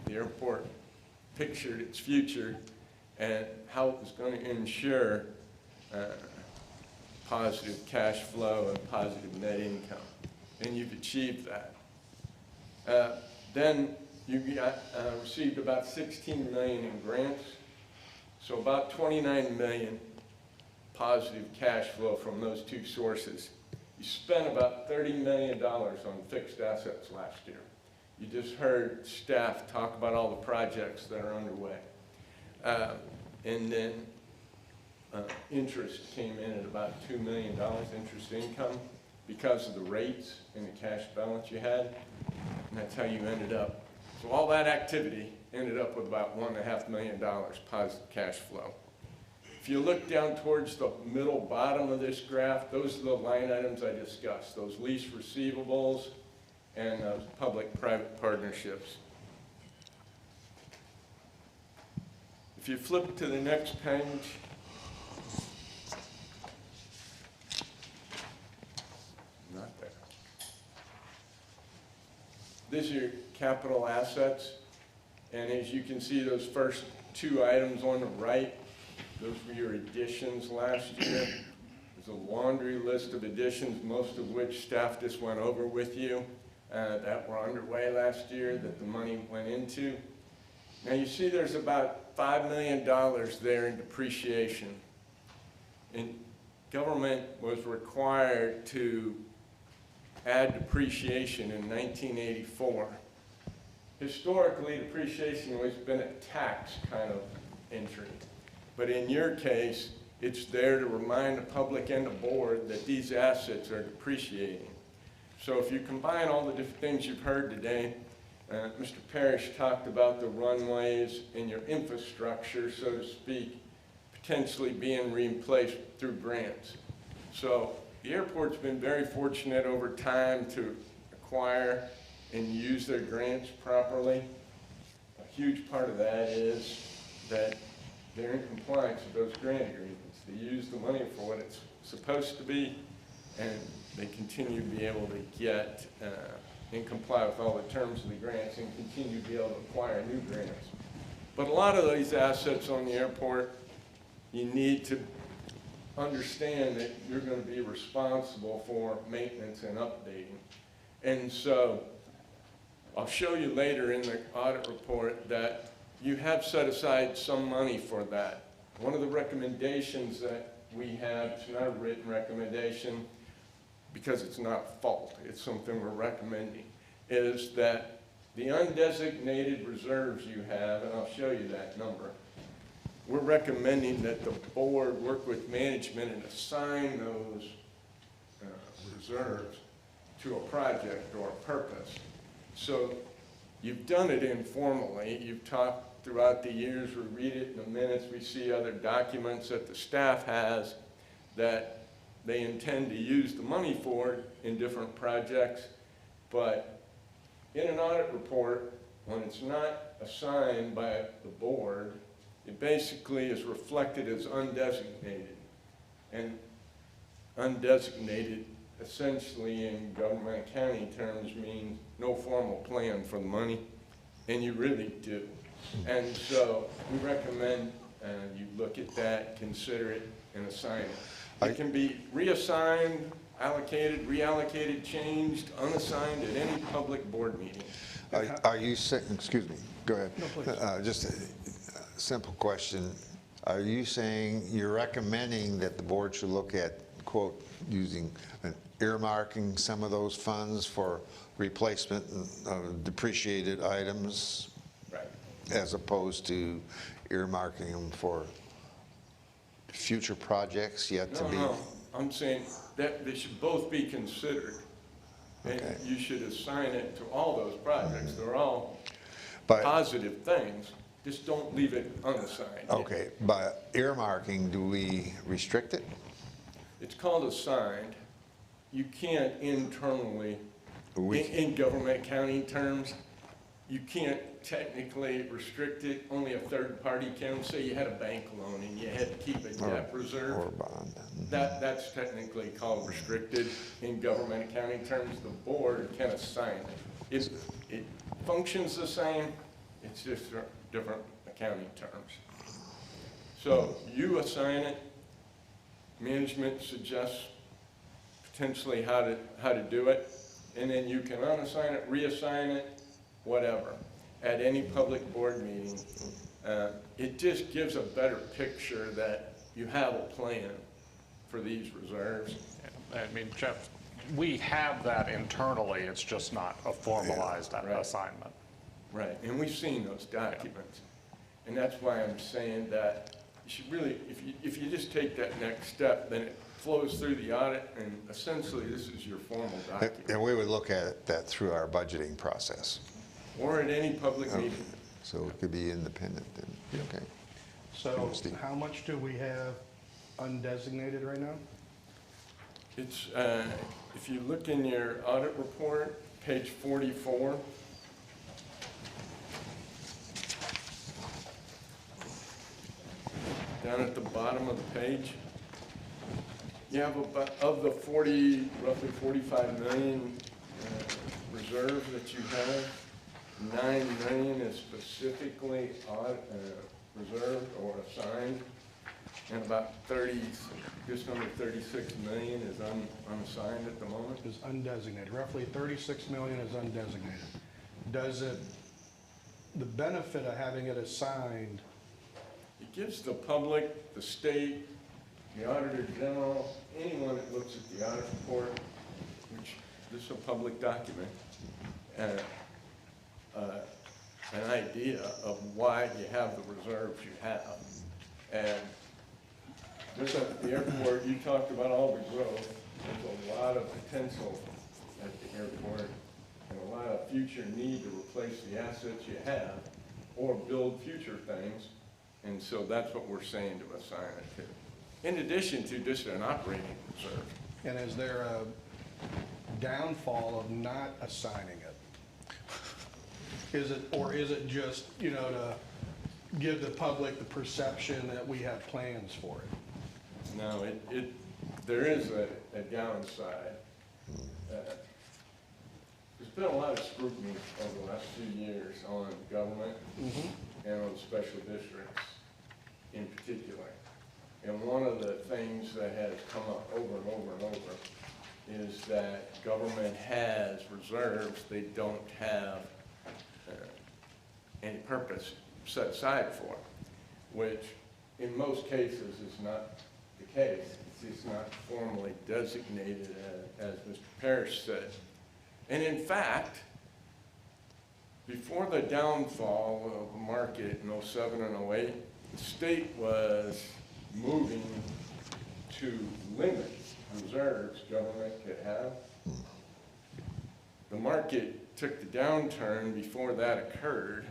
the airport pictured its future and how it was going to ensure positive cash flow and positive net income. And you've achieved that. Then you received about 16 million in grants, so about 29 million positive cash flow from those 2 sources. You spent about $30 million on fixed assets last year. You just heard staff talk about all the projects that are underway. And then interest came in at about $2 million interest income because of the rates and the cash balance you had. And that's how you ended up. So all that activity ended up with about $1.5 million positive cash flow. If you look down towards the middle bottom of this graph, those are the line items I discussed, those lease receivables and those public-private partnerships. If you flip to the next page, not there. These are your capital assets, and as you can see, those first 2 items on the right, those were your additions last year. There's a laundry list of additions, most of which staff just went over with you, that were underway last year that the money went into. Now you see there's about $5 million there in depreciation. And government was required to add depreciation in 1984. Historically, depreciation has been a tax kind of entry. But in your case, it's there to remind the public and the board that these assets are depreciating. So if you combine all the different things you've heard today, Mr. Parrish talked about the runways and your infrastructure, so to speak, potentially being replaced through grants. So the airport's been very fortunate over time to acquire and use their grants properly. A huge part of that is that they're in compliance with those grant agreements. They use the money for what it's supposed to be, and they continue to be able to get and comply with all the terms of the grants and continue to be able to acquire new grants. But a lot of these assets on the airport, you need to understand that you're going to be responsible for maintenance and updating. And so I'll show you later in the audit report that you have set aside some money for that. One of the recommendations that we have, it's not a written recommendation because it's not fault, it's something we're recommending, is that the undesignated reserves you have, and I'll show you that number, we're recommending that the board work with management and assign those reserves to a project or a purpose. So you've done it informally. You've talked throughout the years. We read it in the minutes. We see other documents that the staff has that they intend to use the money for in different projects. But in an audit report, when it's not assigned by the board, it basically is reflected as undesignated. And undesignated essentially in government accounting terms means no formal plan for the money, and you really do. And so we recommend you look at that, consider it, and assign it. It can be reassigned, allocated, reallocated, changed, unassigned at any public board meeting. Are you saying, excuse me, go ahead. No, please. Just a simple question. Are you saying you're recommending that the board should look at, quote, using earmarking some of those funds for replacement of depreciated items? Right. As opposed to earmarking them for future projects yet to be? No, I'm saying that they should both be considered. And Okay. you should assign it to all those projects. They're all But- positive things. Just don't leave it unassigned. Okay, by earmarking, do we restrict it? It's called assigned. You can't internally, We- in government accounting terms, you can't technically restrict it. Only a third party can. Say you had a bank loan and you had to keep a debt reserve. Or bond? That's technically called restricted in government accounting terms. The board can assign it. It functions the same, it's just different accounting terms. So you assign it, management suggests potentially how to do it, and then you can unassign it, reassign it, whatever, at any public board meeting. It just gives a better picture that you have a plan for these reserves. I mean, Jeff, we have that internally, it's just not a formalized Right. assignment. Right, and we've seen those documents. And that's why I'm saying that you should really, if you just take that next step, then it flows through the audit, and essentially this is your formal document. And we would look at that through our budgeting process. Or at any public meeting. So it could be independent then, okay. So Steve. how much do we have undesignated right now? It's, if you look in your audit report, page 44, down at the bottom of the page, you have about, of the roughly 45 million reserve that you have, 9 million is specifically reserved or assigned, and about just under 36 million is unassigned at the moment. Is undesignated, roughly 36 million is undesignated. Does it, the benefit of having it assigned, It gives the public, the state, the Auditor General, anyone that looks at the audit report, which this is a public document, an idea of why you have the reserves you have. And just at the airport, you talked about all the growth. There's a lot of potential at the airport and a lot of future need to replace the assets you have or build future things. And so that's what we're saying to assign it to. In addition to just an operating reserve. And is there a downfall of not assigning it? Is it just, to give the public the perception that we have plans for it? No, there is a downside. There's been a lot of scrutiny over the last few years on government and on special districts in particular. And one of the things that has come up over and over and over is that government has reserves they don't have any purpose set aside for, which in most cases is not the case. It's not formally designated as Mr. Parrish said. And in fact, before the downfall of the market in 07 and 08, the state was moving to limit reserves government could have. The market took the downturn before that occurred,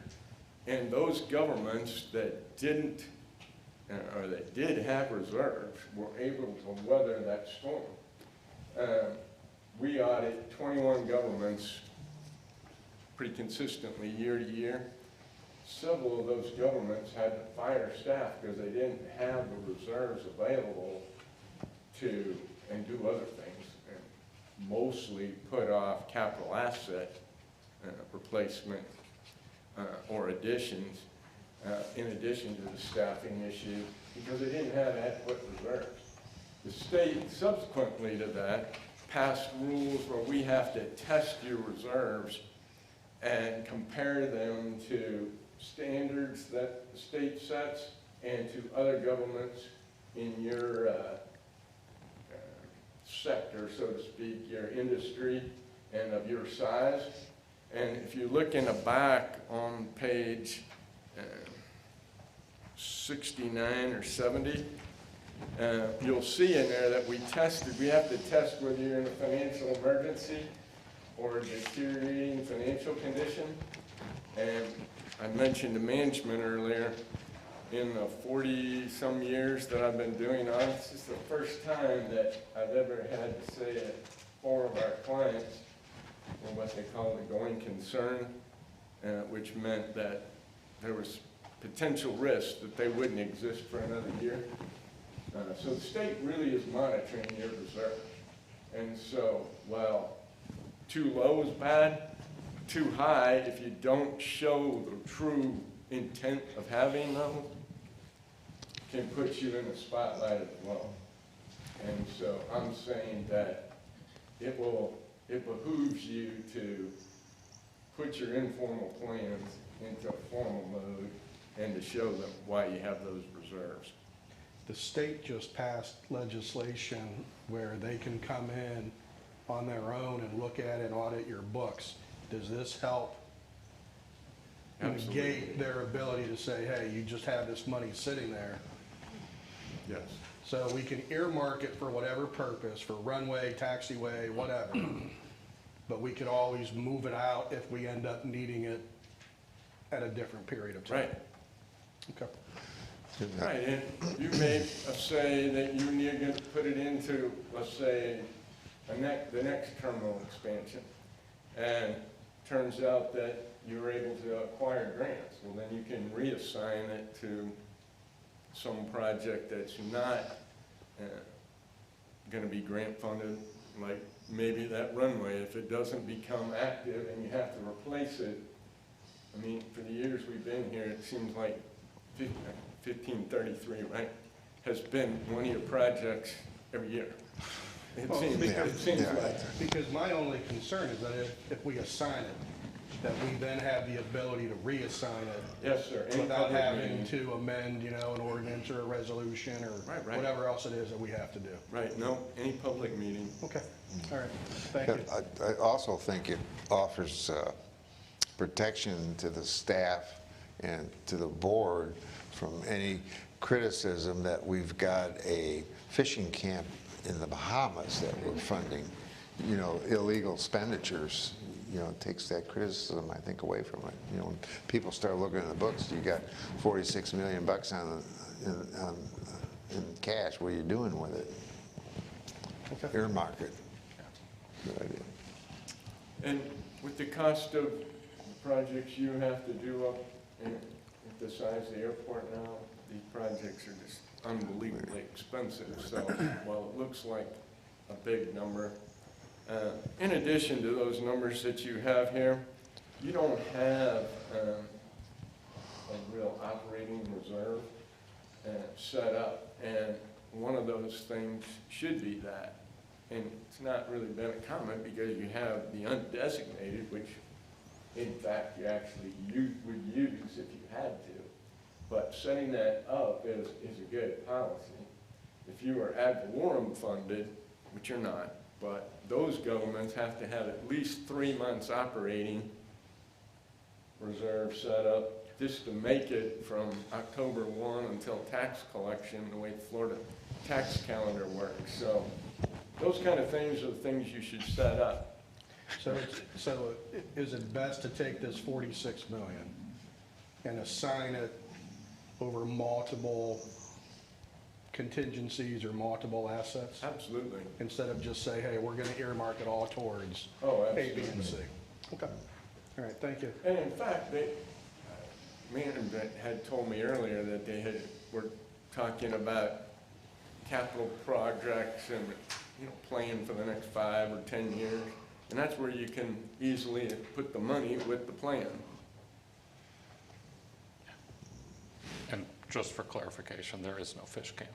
and those governments that didn't, or that did have reserves, were able to weather that storm. We audit 21 governments pretty consistently year to year. Several of those governments had to fire staff because they didn't have the reserves available to, and do other things, and mostly put off capital asset replacement or additions, in addition to the staffing issue, because they didn't have adequate reserves. The state, subsequently to that, passed rules where we have to test your reserves and compare them to standards that the state sets and to other governments in your sector, so to speak, your industry and of your size. And if you look in the back on page 69 or 70, you'll see in there that we have to test whether you're in a financial emergency or a deteriorating financial condition. And I mentioned the management earlier. In the 40-some years that I've been doing audits, this is the first time that I've ever had to say that 4 of our clients were what they call the going concern, which meant that there was potential risk that they wouldn't exist for another year. So the state really is monitoring your reserve. And so while too low is bad, too high, if you don't show the true intent of having those, can put you in the spotlight as well. And so I'm saying that it behooves you to put your informal plans into a formal mode and to show them why you have those reserves. The state just passed legislation where they can come in on their own and look at and audit your books. Does this help negate their ability to say, hey, you just have this money sitting there? Yes. So we can earmark it for whatever purpose, for runway, taxiway, whatever. But we could always move it out if we end up needing it at a different period of time. Right. Okay. Right, and you may say that you need to put it into, let's say, the next terminal expansion. And turns out that you were able to acquire grants. Well, then you can reassign it to some project that's not going to be grant funded, like maybe that runway. If it doesn't become active and you have to replace it, I mean, for the years we've been here, it seems like 1533, right, has been one of your projects every year. It seems like. Because my only concern is that if we assign it, that we then have the ability to reassign it. Yes, sir. Without having to amend, an ordinance or a resolution or Right. whatever else it is that we have to do. Right, no, any public meeting. Okay, all right, thank you. I also think it offers protection to the staff and to the board from any criticism that we've got a fishing camp in the Bahamas that we're funding, illegal expenditures. It takes that criticism, I think, away from it. When people start looking at the books, you got $46 million in cash. What are you doing with it? earmark it. Good idea. And with the cost of the projects you have to do up at the size of the airport now, these projects are just unbelievably expensive. So while it looks like a big number, in addition to those numbers that you have here, you don't have a real operating reserve set up. And one of those things should be that. And it's not really been a comment because you have the undesignated, which in fact you actually would use if you had to. But setting that up is a good policy. If you are ad valorem funded, which you're not, but those governments have to have at least 3 months operating reserve set up just to make it from October 1 until tax collection, the way the Florida tax calendar works. So those kind of things are the things you should set up. So is it best to take this 46 million and assign it over multiple contingencies or multiple assets? Absolutely. Instead of just say, hey, we're going to earmark it all towards Oh, A, B, absolutely. and C? Okay. All right, thank you. And in fact, management had told me earlier that they were talking about capital projects and, plan for the next 5 or 10 years. And that's where you can easily put the money with the plan. And just for clarification, there is no fish camp.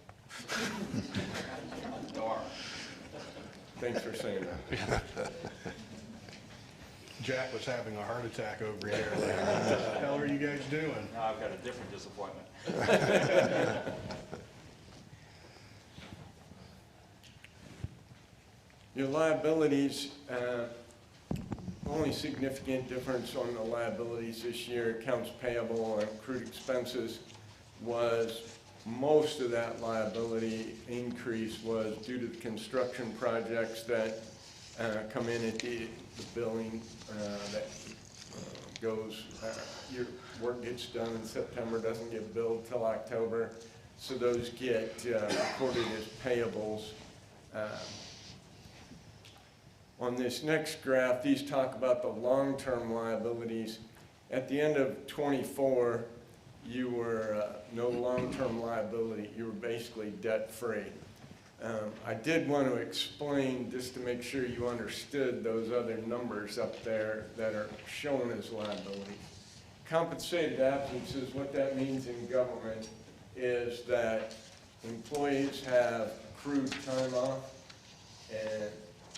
Thanks for saying that. Jack was having a heart attack over here. What the hell are you guys doing? Now I've got a different disappointment. Your liabilities, only significant difference on the liabilities this year, accounts payable and accrued expenses, was most of that liability increase was due to the construction projects that come in at the billing that goes, your work gets done in September, doesn't get billed till October. So those get recorded as payables. On this next graph, these talk about the long-term liabilities. At the end of '24, you were no long-term liability. You were basically debt-free. I did want to explain, just to make sure you understood those other numbers up there that are shown as liabilities. Compensated absences, what that means in government is that employees have accrued time off, and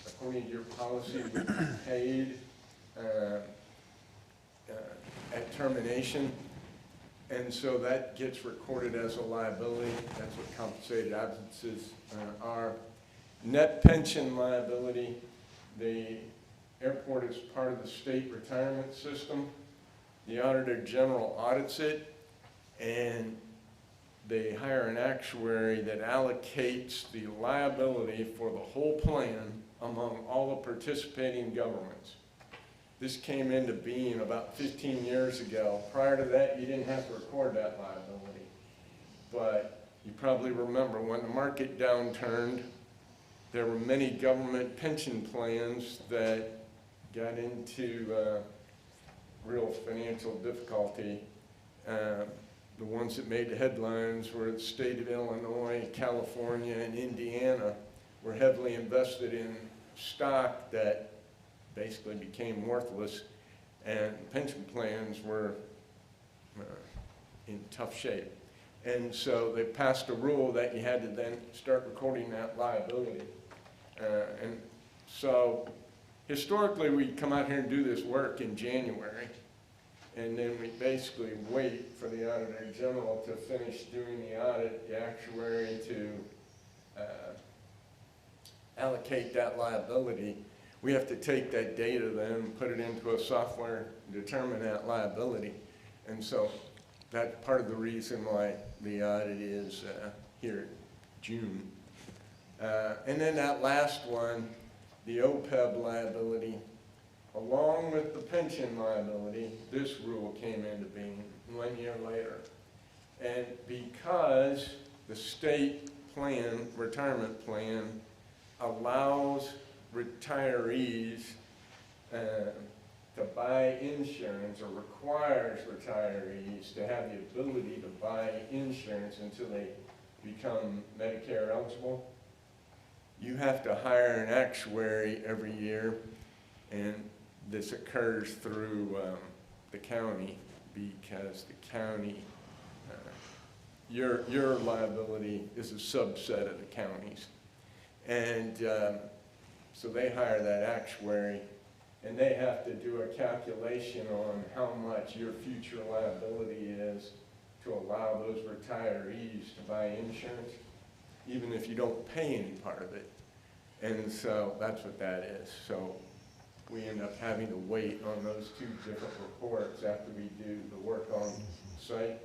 according to your policy, would be paid at termination. And so that gets recorded as a liability. That's what compensated absences are. Net pension liability, the airport is part of the state retirement system. The Auditor General audits it, and they hire an actuary that allocates the liability for the whole plan among all the participating governments. This came into being about 15 years ago. Prior to that, you didn't have to record that liability. But you probably remember when the market downturned, there were many government pension plans that got into real financial difficulty. The ones that made the headlines were the state of Illinois, California, and Indiana were heavily invested in stock that basically became worthless, and pension plans were in tough shape. And so they passed a rule that you had to then start recording that liability. And so historically, we'd come out here and do this work in January, and then we basically wait for the Auditor General to finish doing the audit, the actuary to allocate that liability. We have to take that data then, put it into a software, determine that liability. And so that's part of the reason why the audit is here June. And then that last one, the OPEB liability, along with the pension liability, this rule came into being 1 year later. And because the state plan, retirement plan, allows retirees to buy insurance, or requires retirees to have the ability to buy insurance until they become Medicare eligible. You have to hire an actuary every year, and this occurs through the county, because the county, your liability is a subset of the county's. And so they hire that actuary, and they have to do a calculation on how much your future liability is to allow those retirees to buy insurance, even if you don't pay any part of it. And so that's what that is. So we end up having to wait on those two different reports after we do the work on site.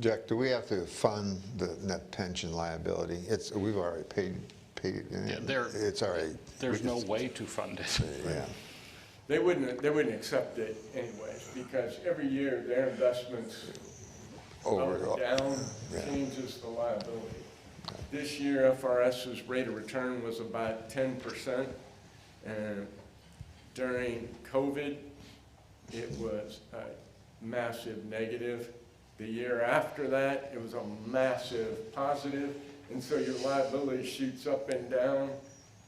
Jack, do we have to fund the net pension liability? We've already paid it. Yeah, It's already. There's no way to fund it. Yeah. They wouldn't accept it anyways, because every year their investments up or down changes the liability. This year, FRS's rate of return was about 10%, and during COVID, it was a massive negative. The year after that, it was a massive positive, and so your liability shoots up and down,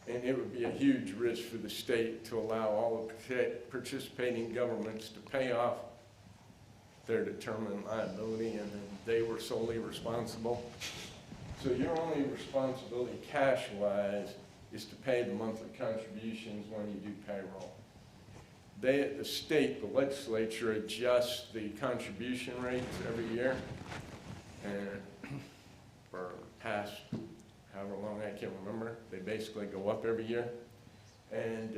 and it would be a huge risk for the state to allow all the participating governments to pay off their determined liability, and then they were solely responsible. So your only responsibility cash-wise is to pay the monthly contributions when you do payroll. The state, the legislature, adjusts the contribution rates every year, and for the past however long I can't remember, they basically go up every year. And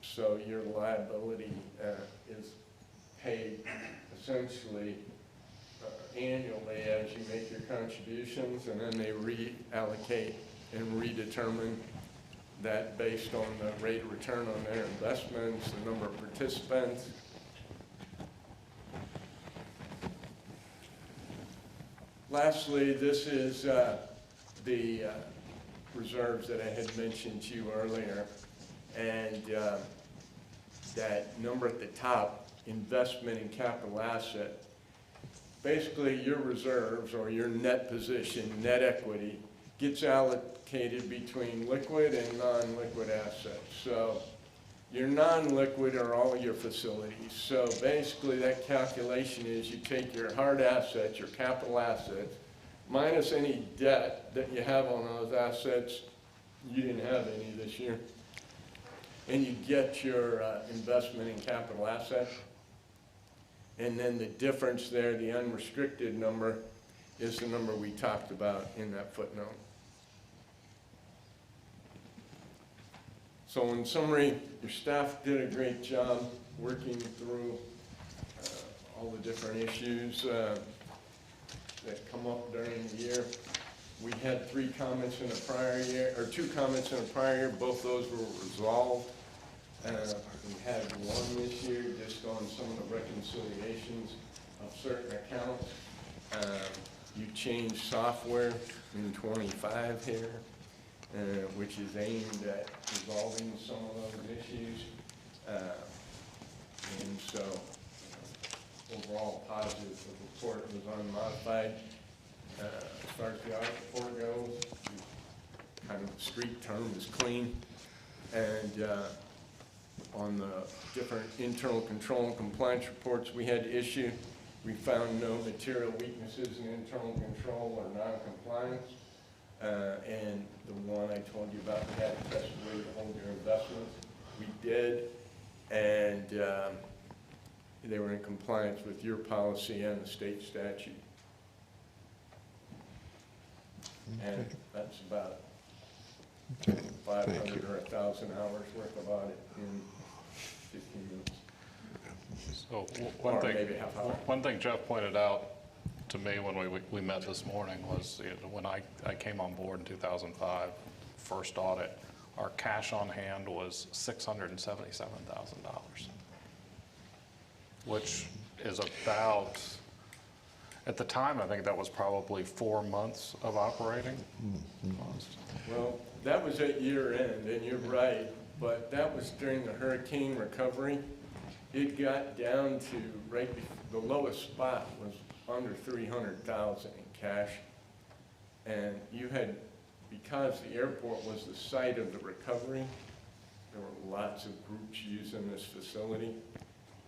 so your liability is paid essentially annually as you make your contributions, and then they reallocate and redetermine that based on the rate of return on their investments, the number of participants. Lastly, this is the reserves that I had mentioned to you earlier, and that number at the top, investment in capital asset. Basically, your reserves, or your net position, net equity, gets allocated between liquid and non-liquid assets. So your non-liquid are all your facilities. So basically that calculation is you take your hard assets, your capital assets, minus any debt that you have on those assets. You didn't have any this year. And you get your investment in capital assets. And then the difference there, the unrestricted number, is the number we talked about in that footnote. So in summary, your staff did a great job working through all the different issues that come up during the year. We had 3 comments in the prior year, or 2 comments in the prior year. Both those were resolved. We had 1 this year just on some of the reconciliations of certain accounts. You changed software in 25 here, which is aimed at resolving some of those issues. And so overall positive, the report was unmodified. As far as the audit report goes, kind of the street term is clean. And on the different internal control and compliance reports we had to issue, we found no material weaknesses in internal control or non-compliance. And the one I told you about, we had to test the way to hold your investments. We did, and they were in compliance with your policy and the state statute. And that's about 500 or 1,000 hours worth of audit in 15 minutes. So Or maybe half hour. one thing Jeff pointed out to me when we met this morning was, when I came on board in 2005, first audit, our cash on hand was $677,000, which is about, At the time, I think that was probably 4 months of operating cost. Well, that was at year end, and you're right, but that was during the hurricane recovery. It got down to the lowest spot was under 300,000 in cash. And you had, because the airport was the site of the recovery, there were lots of groups using this facility.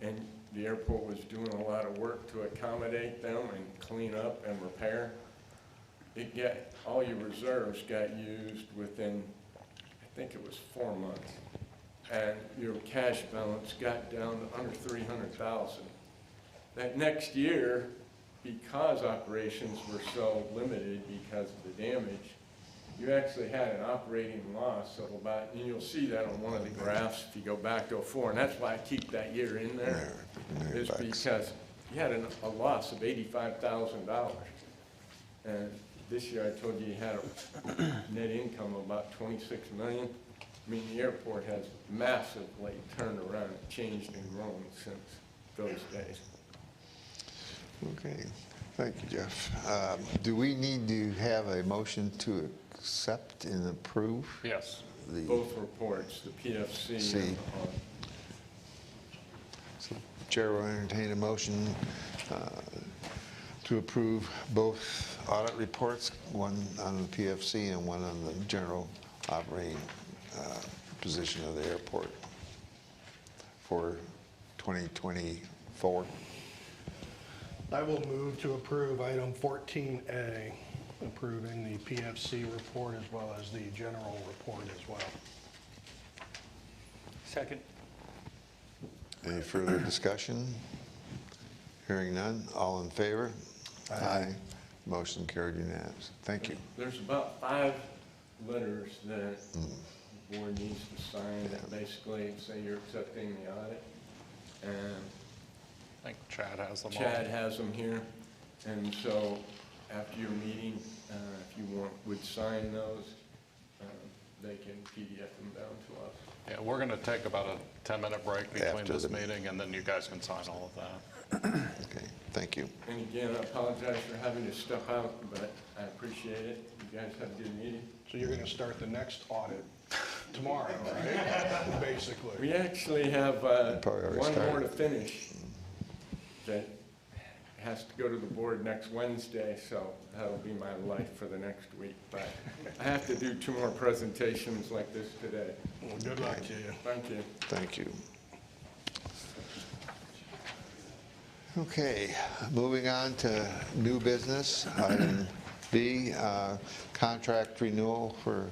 And the airport was doing a lot of work to accommodate them and clean up and repair. All your reserves got used within, I think it was 4 months. And your cash balance got down to under 300,000. That next year, because operations were so limited because of the damage, you actually had an operating loss of about, and you'll see that on one of the graphs if you go back to '04, and that's why I keep that year in there, is because you had a loss of $85,000. And this year, I told you you had a net income of about $26 million. I mean, the airport has massively turned around, changed and grown since those days. Okay, thank you, Jeff. Do we need to have a motion to accept and approve? Yes. Both reports, the PFC and the audit. So Chair will entertain a motion to approve both audit reports, one on the PFC and one on the general operating position of the airport for 2024. I will move to approve item 14A, approving the PFC report as well as the general report as well. Second. Any further discussion? Hearing none, all in favor? Aye. Motion carried unanimous. Thank you. There's about 5 letters that the board needs to sign that basically say you're accepting the audit. And I think Chad has them all. Chad has them here. And so after your meeting, if you would sign those, they can PDF them down to us. Yeah, we're going to take about a 10-minute break between After this the- meeting, and then you guys can sign all of that. Okay, thank you. And again, I apologize for having to step out, but I appreciate it. You guys have a good meeting. So you're going to start the next audit tomorrow, right? Basically. We actually have Probably already one more started. to finish that has to go to the board next Wednesday, so that'll be my life for the next week. But I have to do 2 more presentations like this today. Well, good luck to you. Thank you. Thank you. Okay, moving on to new business. Item B, contract renewal for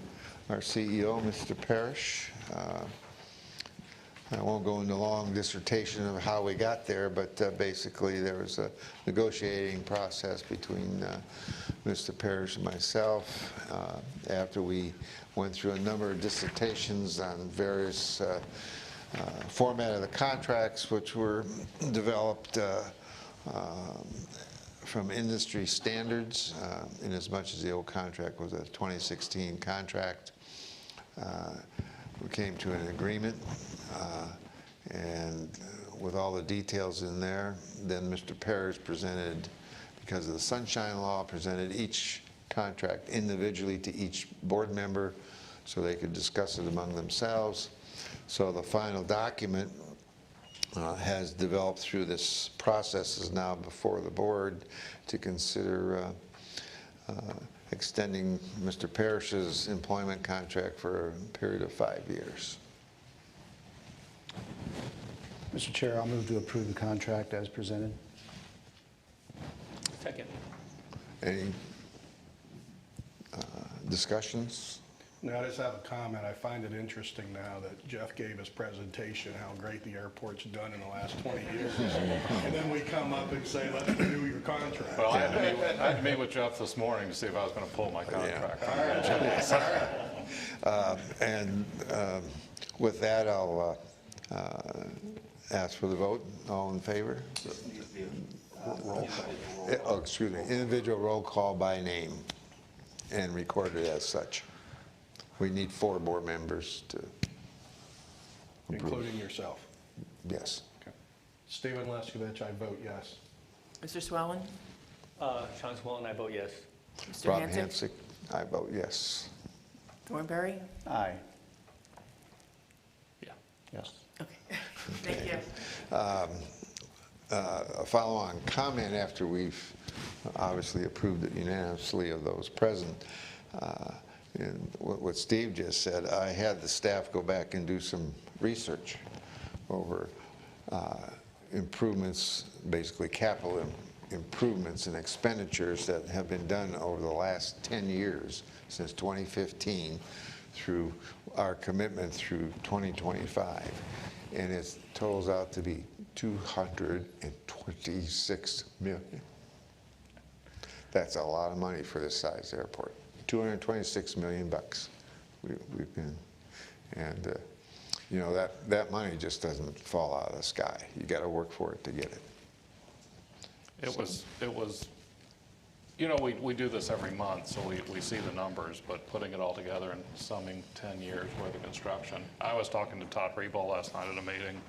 our CEO, Mr. Parrish. I won't go into a long dissertation of how we got there, but basically there was a negotiating process between Mr. Parrish and myself after we went through a number of dissertations on various format of the contracts, which were developed from industry standards, in as much as the old contract was a 2016 contract. We came to an agreement, and with all the details in there, then Mr. Parrish presented, because of the Sunshine Law, presented each contract individually to each board member so they could discuss it among themselves. So the final document has developed through this process, is now before the board to consider extending Mr. Parrish's employment contract for a period of 5 years. Mr. Chair, I'll move to approve the contract as presented. Second. Any discussions? Now, I just have a comment. I find it interesting now that Jeff gave his presentation, how great the airport's done in the last 20 years. And then we come up and say, let's renew your contract. Well, I had to meet with Jeff this morning to see if I was going to pull my contract. And with that, I'll ask for the vote. All in favor? Oh, excuse me, individual roll call by name and recorded as such. We need 4 board members to approve. Including yourself. Yes. Okay. Stephen Leskovich, I vote yes. Mr. Swellen? Sean Swillen, I vote yes. Mr. Rob Hansick? Hansick, I vote yes. Thornberry? Aye. Yeah. Yes. Okay, thank you. A follow-on comment after we've obviously approved it unanimously of those present. And what Steve just said, I had the staff go back and do some research over improvements, basically capital improvements and expenditures that have been done over the last 10 years, since 2015, through our commitment through 2025. And it totals out to be $226 million. That's a lot of money for this size airport. 226 million bucks. We've been, and you know, that money just doesn't fall out of the sky. You got to work for it to get it. It was, you know, we do this every month, so we see the numbers, but putting it all together and summing 10 years worth of construction. I was talking to Todd Rebo last night at a meeting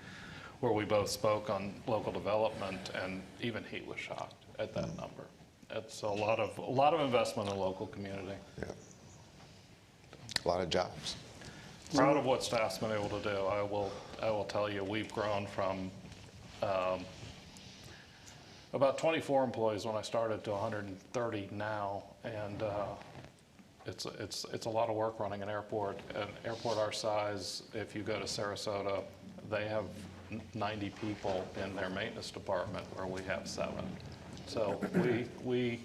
where we both spoke on local development, and even he was shocked at that number. It's a lot of investment in the local community. Yeah. A lot of jobs. Proud of what staff's been able to do. I will tell you, we've grown from about 24 employees when I started to 130 now, and it's a lot of work running an airport. An airport our size, if you go to Sarasota, they have 90 people in their maintenance department, where we have 7. So we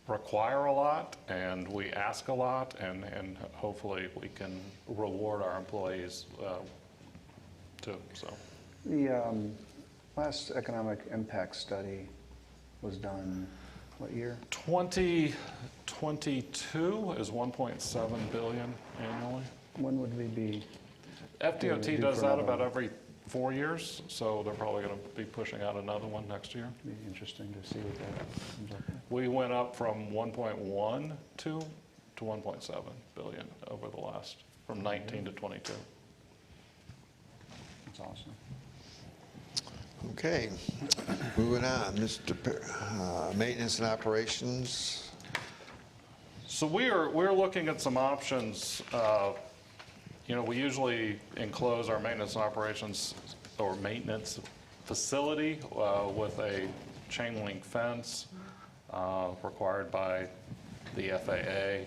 require a lot, and we ask a lot, and hopefully we can reward our employees too. So The last economic impact study was done, what year? 2022 is 1.7 billion annually. When would we be? FDOT Due does for that another about one. every 4 years, so they're probably going to be pushing out another one next year. Be interesting to see what that comes up with. We went up from 1.12 to 1.7 billion over the last, from 19 to 22. That's awesome. Okay, moving on, Mr. Maintenance and Operations. So we're looking at some options. You know, we usually enclose our maintenance and operations or maintenance facility with a chain link fence required by the FAA.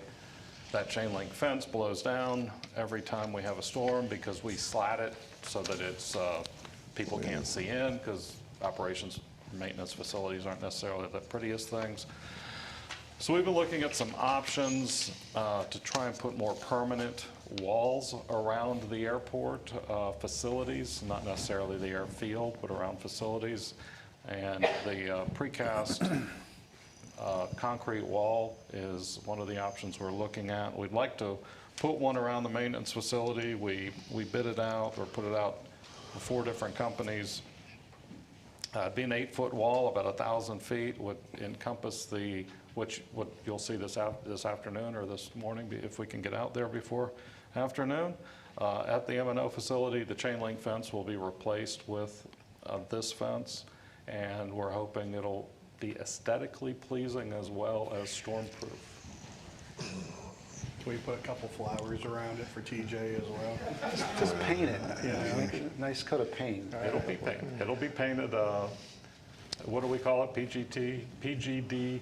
That chain link fence blows down every time we have a storm because we slat it so that it's people can't see in, because operations maintenance facilities aren't necessarily the prettiest things. So we've been looking at some options to try and put more permanent walls around the airport facilities, not necessarily the airfield, but around facilities. And the precast concrete wall is one of the options we're looking at. We'd like to put one around the maintenance facility. We bid it out, or put it out to 4 different companies. It'd be an 8-foot wall, about 1,000 feet, would encompass the, what you'll see this afternoon or this morning, if we can get out there before afternoon. At the M&O facility, the chain link fence will be replaced with this fence, and we're hoping it'll be aesthetically pleasing as well as storm-proof. Can we put a couple flowers around it for TJ as well? Just paint it, make it a nice coat of paint. It'll be painted. It'll be painted. What do we call it? PGD beige. PGD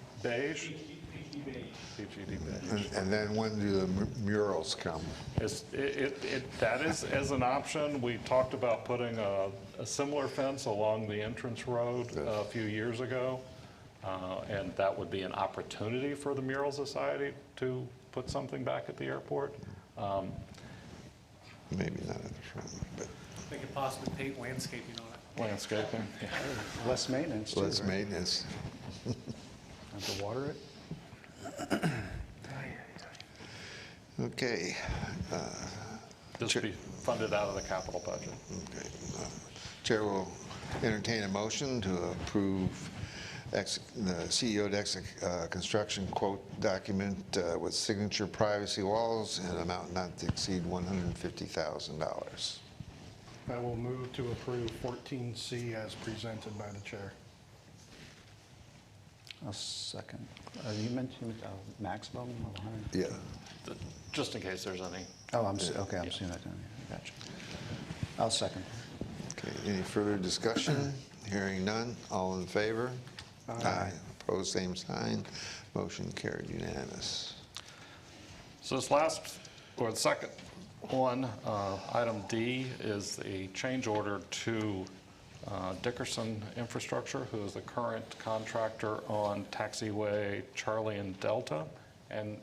beige. And then when do the murals come? That is as an option. We talked about putting a similar fence along the entrance road a few years ago, and that would be an opportunity for the Mural Society to put something back at the airport. Maybe not at the front, but They could possibly paint landscaping on it. Landscaping. Yeah. Less maintenance, too, less right? maintenance. Have to water it? Okay. This would be funded out of the capital budget. Okay. Chair will entertain a motion to approve the CEO construction quote document with signature privacy walls and amount not to exceed $150,000. I will move to approve 14C as presented by the chair. I'll second. You mentioned maximum of 100? Yeah. Just in case there's any. Oh, okay, I'm seeing that down here. Gotcha. I'll second. Okay, any further discussion? Hearing none, all in favor? Aye. Opposed, same sign. Motion carried unanimous. So this last, or the second one, item D, is a change order to Dickerson Infrastructure, who is the current contractor on taxiway Charlie and Delta. And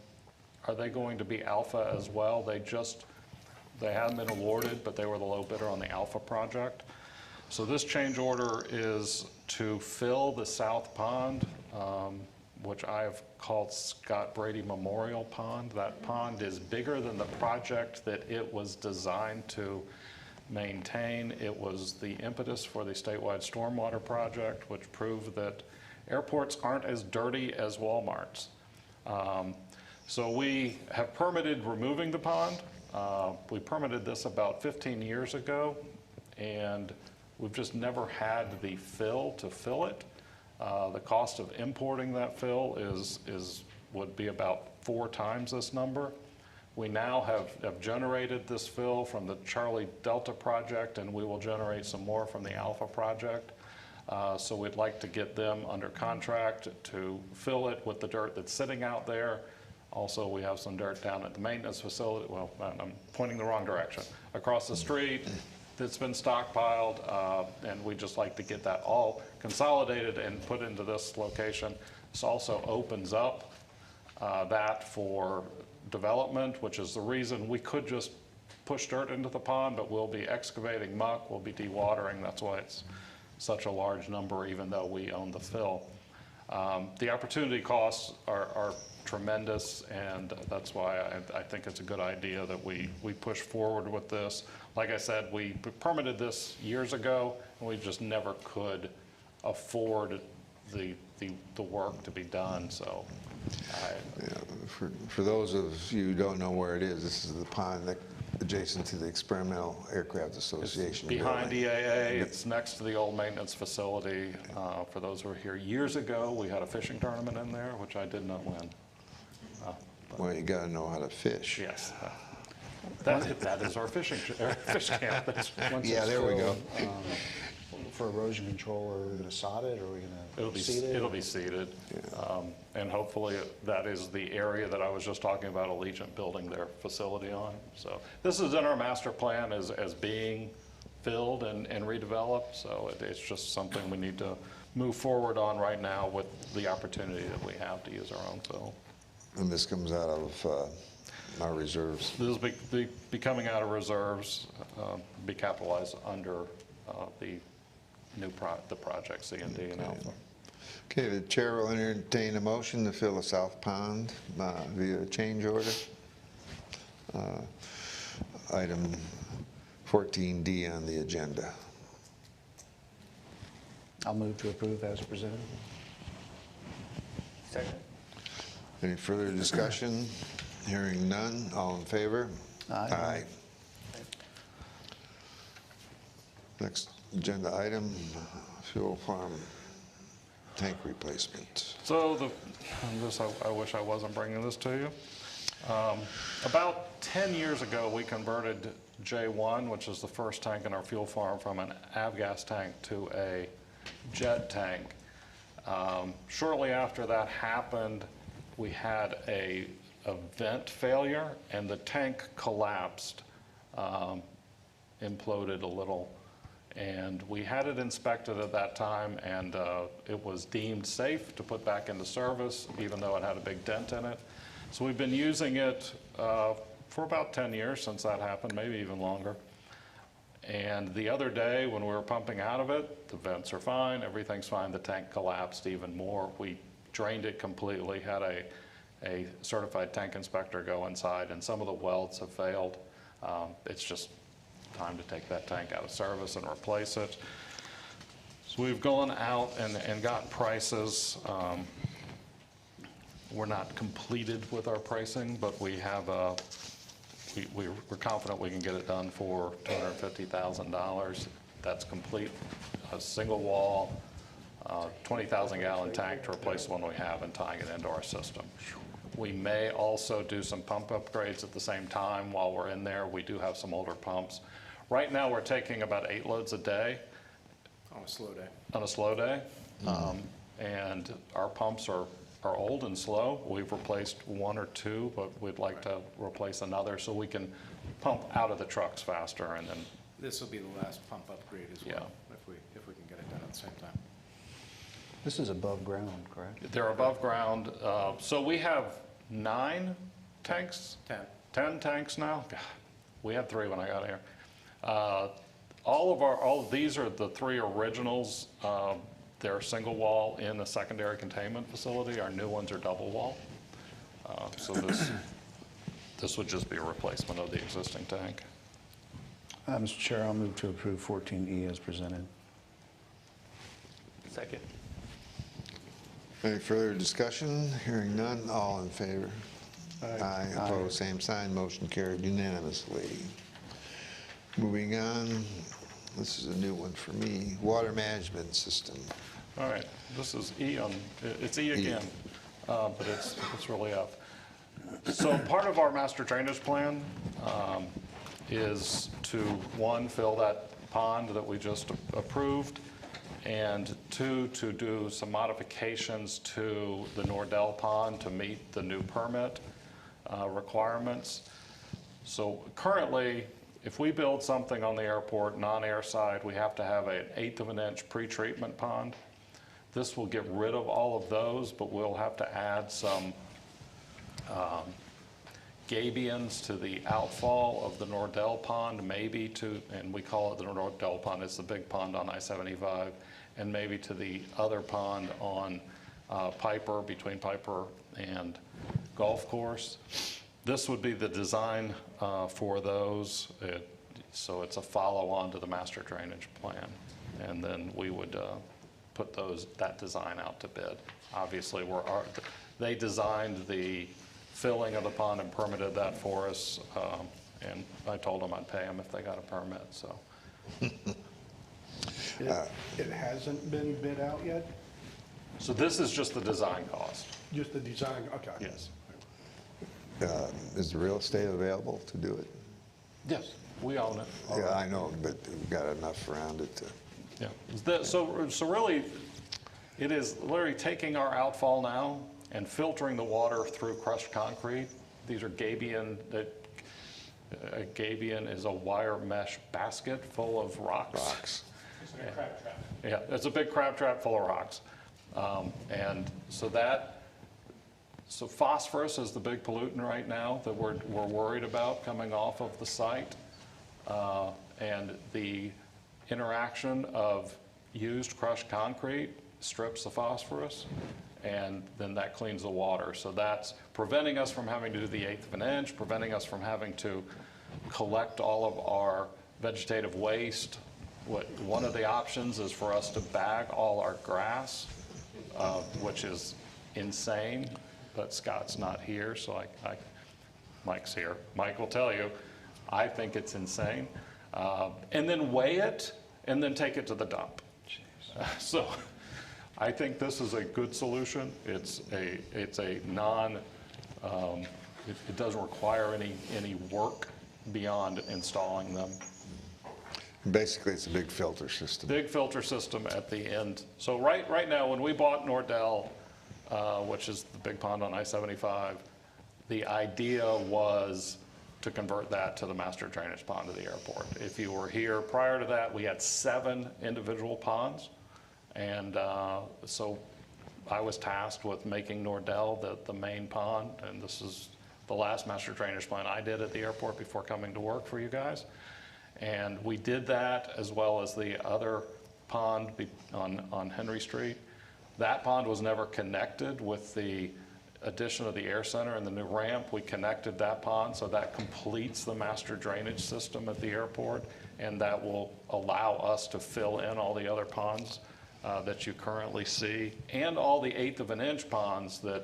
are they going to be Alpha as well? They hadn't been awarded, but they were the low bidder on the Alpha project. So this change order is to fill the south pond, which I've called Scott Brady Memorial Pond. That pond is bigger than the project that it was designed to maintain. It was the impetus for the statewide stormwater project, which proved that airports aren't as dirty as Walmarts. So we have permitted removing the pond. We permitted this about 15 years ago, and we've just never had the fill to fill it. The cost of importing that fill would be about 4 times this number. We now have generated this fill from the Charlie Delta project, and we will generate some more from the Alpha project. So we'd like to get them under contract to fill it with the dirt that's sitting out there. Also, we have some dirt down at the maintenance facility. Well, I'm pointing the wrong direction. Across the street that's been stockpiled, and we'd just like to get that all consolidated and put into this location. This also opens up that for development, which is the reason we could just push dirt into the pond, but we'll be excavating muck, we'll be dewatering. That's why it's such a large number, even though we own the fill. The opportunity costs are tremendous, and that's why I think it's a good idea that we push forward with this. Like I said, we permitted this years ago, and we just never could afford the work to be done, so. For those of you who don't know where it is, this is the pond that adjacent to the Experimental Aircraft Association Behind building. EAA, it's next to the old maintenance facility. For those who were here years ago, we had a fishing tournament in there, which I did not win. Well, you got to know how to fish. Yes. That is our fish camp. Yeah, there we go. For erosion control, are we going to sod it, or are we going to seed it? It'll be seeded. And hopefully that is the area that I was just talking about Allegiant building their facility on. So this is in our master plan as being filled and redeveloped. So it's just something we need to move forward on right now with the opportunity that we have to use our own fill. And this comes out of our reserves. This will be coming out of reserves, be capitalized under the project C&D and Alpha. Okay, the chair will entertain a motion to fill the south pond via change order. Item 14D on the agenda. I'll move to approve as presented. Second. Any further discussion? Hearing none, all in favor? Aye. Next agenda item, fuel farm tank replacement. So I wish I wasn't bringing this to you. About 10 years ago, we converted J1, which is the first tank in our fuel farm, from an avgas tank to a jet tank. Shortly after that happened, we had a vent failure, and the tank collapsed, imploded a little. And we had it inspected at that time, and it was deemed safe to put back into service, even though it had a big dent in it. So we've been using it for about 10 years since that happened, maybe even longer. And the other day, when we were pumping out of it, the vents are fine, everything's fine. The tank collapsed even more. We drained it completely, had a certified tank inspector go inside, and some of the welds have failed. It's just time to take that tank out of service and replace it. So we've gone out and gotten prices. We're not completed with our pricing, but we have we're confident we can get it done for $250,000. That's complete, a single wall, 20,000 gallon tank to replace the one we have and tying it into our system. We may also do some pump upgrades at the same time while we're in there. We do have some older pumps. Right now, we're taking about 8 loads a day On a slow day. on a slow day. And our pumps are old and slow. We've replaced 1 or 2, but we'd like to replace another so we can pump out of the trucks faster and then, This will be the last pump upgrade as well, if we can get it done at the same time. This is above ground, correct? they're above ground. So we have 9 tanks? 10 tanks now? God, we had 3 when I got here. All of these are the 3 originals. They're single wall in the secondary containment facility. Our new ones are double wall. So this would just be a replacement of the existing tank. Mr. Chair, I'll move to approve 14E as presented. Second. Any further discussion? Hearing none, all in favor? Aye. Opposed, same sign, motion carried unanimously. Moving on, this is a new one for me, water management system. All right, this is E on, it's E again, but it's really F. So part of our master drainage plan is to, 1, fill that pond that we just approved, and 2, to do some modifications to the Nordell pond to meet the new permit requirements. So currently, if we build something on the airport, non-air side, we have to have an 1/8 of an inch pre-treatment pond. This will get rid of all of those, but we'll have to add some gabions to the outfall of the Nordell pond, maybe to, and we call it the Nordell pond, it's the big pond on I-75, and maybe to the other pond on Piper, between Piper and Golf Course. This would be the design for those. So it's a follow-on to the master drainage plan. And then we would put that design out to bid. Obviously, they designed the filling of the pond and permitted that for us. And I told them I'd pay them if they got a permit, so. It hasn't been bid out yet? So this is just the design cost, Just the design, okay. yes. Is the real estate available to do it? Yes, we own it. Yeah, I know, but we've got enough around it to, Yeah, so really, it is literally taking our outfall now and filtering the water through crushed concrete. These are gabion, a gabion is a wire mesh basket full of rocks. It's like a crab trap. Yeah, it's a big crab trap full of rocks. And so phosphorus is the big pollutant right now that we're worried about coming off of the site. And the interaction of used crushed concrete strips the phosphorus, and then that cleans the water. So that's preventing us from having to do the 1/8 of an inch, preventing us from having to collect all of our vegetative waste. One of the options is for us to bag all our grass, which is insane, but Scott's not here, so Mike's here. Mike will tell you, I think it's insane. And then weigh it, and then take it to the dump. So I think this is a good solution. It's a non, it doesn't require any work beyond installing them. basically it's a big filter system. Big filter system at the end. So right now, when we bought Nordell, which is the big pond on I-75, the idea was to convert that to the master drainage pond of the airport. If you were here prior to that, we had 7 individual ponds. And so I was tasked with making Nordell the main pond, and this is the last master drainage plan I did at the airport before coming to work for you guys. And we did that as well as the other pond on Henry Street. That pond was never connected with the addition of the air center and the new ramp. We connected that pond, so that completes the master drainage system at the airport, and that will allow us to fill in all the other ponds that you currently see, and all the 1/8 of an inch ponds that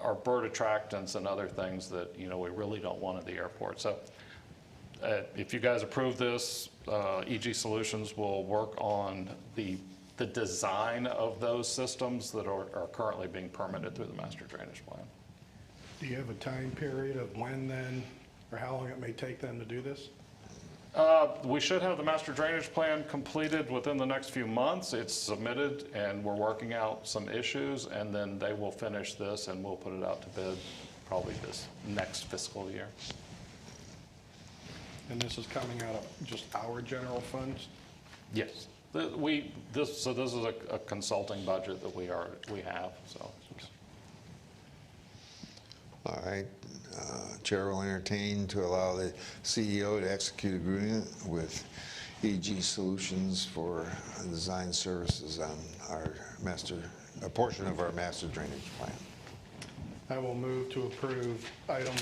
are bird attractants and other things that, you know, we really don't want at the airport. So if you guys approve this, EG Solutions will work on the the design of those systems that are currently being permitted through the master drainage plan. Do you have a time period of when then, or how long it may take them to do this? We should have the master drainage plan completed within the next few months. It's submitted, and we're working out some issues, and then they will finish this, and we'll put it out to bid probably this next fiscal year. And this is coming out of just our general funds? Yes. This is a consulting budget that we have, so. All right. Chair will entertain to allow the CEO to execute agreement with EG Solutions for design services on a portion of our master drainage plan. I will move to approve item,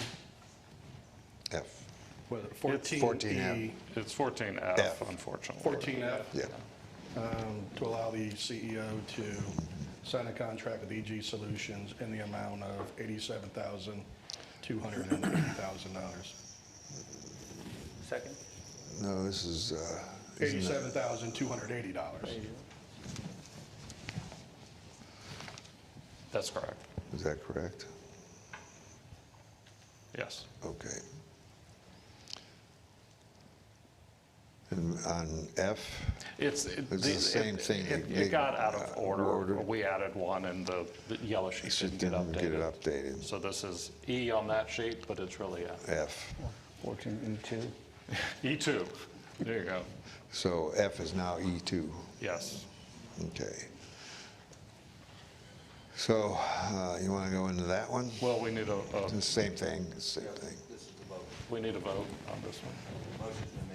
F. what is it, 14F. It's 14F, F. unfortunately. 14F, Yeah. to allow the CEO to sign a contract with EG Solutions in the amount of $87,280,000. Second? No, this is, isn't it- $87,280. That's correct. is that correct? Yes. Okay. And on F, It's the same thing. It got out of order. order. We added one, and the yellow sheet didn't get Get it updated. updated. So this is E on that sheet, but it's really F. F. 14E2. E2. There you go. So F is now E2. Yes. Okay. So you want to go into that one? Well, we need It's the same thing, same thing. we need a vote on this one.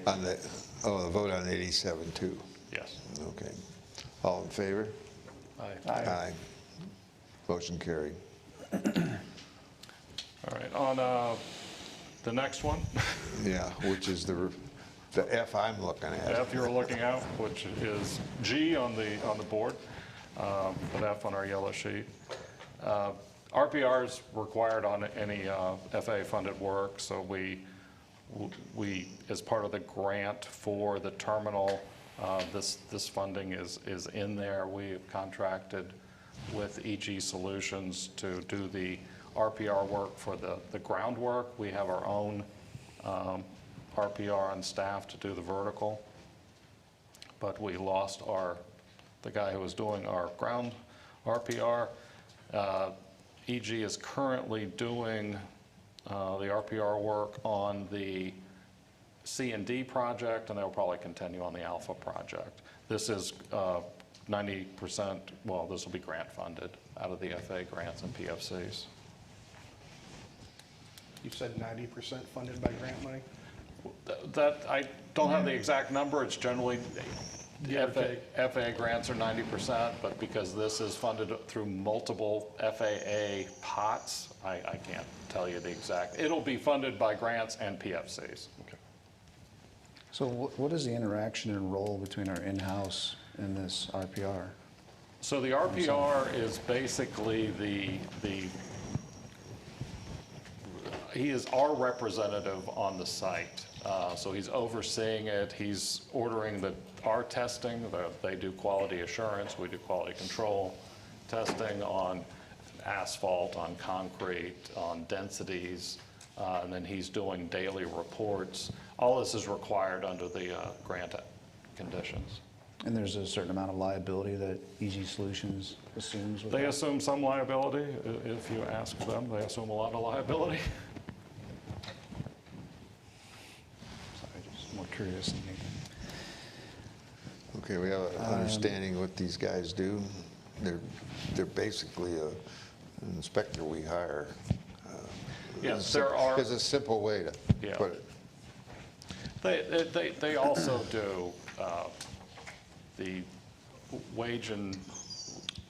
On the vote on 87 too. Yes. Okay. All in favor? Aye. Aye. Motion carried. All right. On the next one, Yeah, which is the F I'm looking at. F you're looking at, which is G on the board, but F on our yellow sheet. RPR is required on any FAA-funded work, so we, as part of the grant for the terminal, this funding is in there. We've contracted with EG Solutions to do the RPR work for the groundwork. We have our own RPR on staff to do the vertical, but we lost the guy who was doing our ground RPR. EG is currently doing the RPR work on the C&D project, and they'll probably continue on the Alpha project. This is 90%, well, this will be grant funded out of the FAA grants and PFCs. You said 90% funded by grant money? That, I don't have the exact number, it's generally, Give or FAA grants are 90%, but because this is funded through multiple FAA pots, I can't tell you the exact. It'll be funded by grants and PFCs. Okay. So what is the interaction and role between our in-house and this RPR? So the RPR is basically he is our representative on the site. So he's overseeing it, he's ordering our testing, they do quality assurance, we do quality control testing on asphalt, on concrete, on densities, and then he's doing daily reports. All this is required under the grant conditions. And there's a certain amount of liability that EG Solutions assumes with They that? assume some liability. If you ask them, they assume a lot of liability. Sorry, just more curious than anything. Okay, we have an understanding what these guys do. They're basically an inspector we hire. Yes, there are. It's a simple way to Yeah. put it. They also do the wage and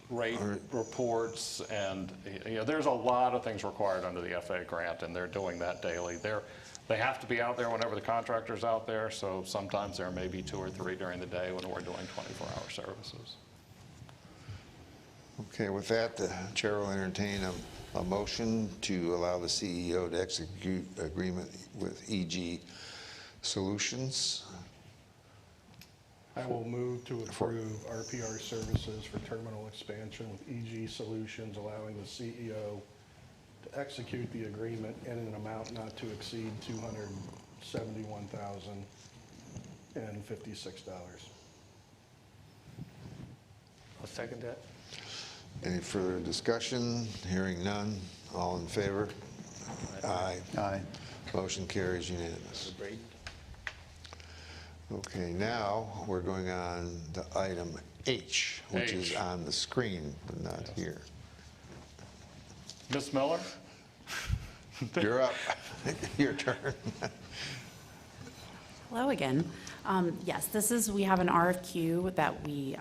rate reports, and there's a lot of things required under the FAA grant, and they're doing that daily. They have to be out there whenever the contractor's out there, so sometimes there may be 2 or 3 during the day when we're doing 24-hour services. Okay, with that, the chair will entertain a motion to allow the CEO to execute agreement with EG Solutions. I will move to approve RPR services for terminal expansion with EG Solutions, allowing the CEO to execute the agreement in an amount not to exceed $271,056. I'll second that. Any further discussion? Hearing none. All in favor? Aye. Aye. Motion carries unanimous. Great. Okay, now we're going on to item H, which is H. on the screen, but not here. Ms. Miller? You're up. Your turn. Hello again. Yes, we have an RFQ that we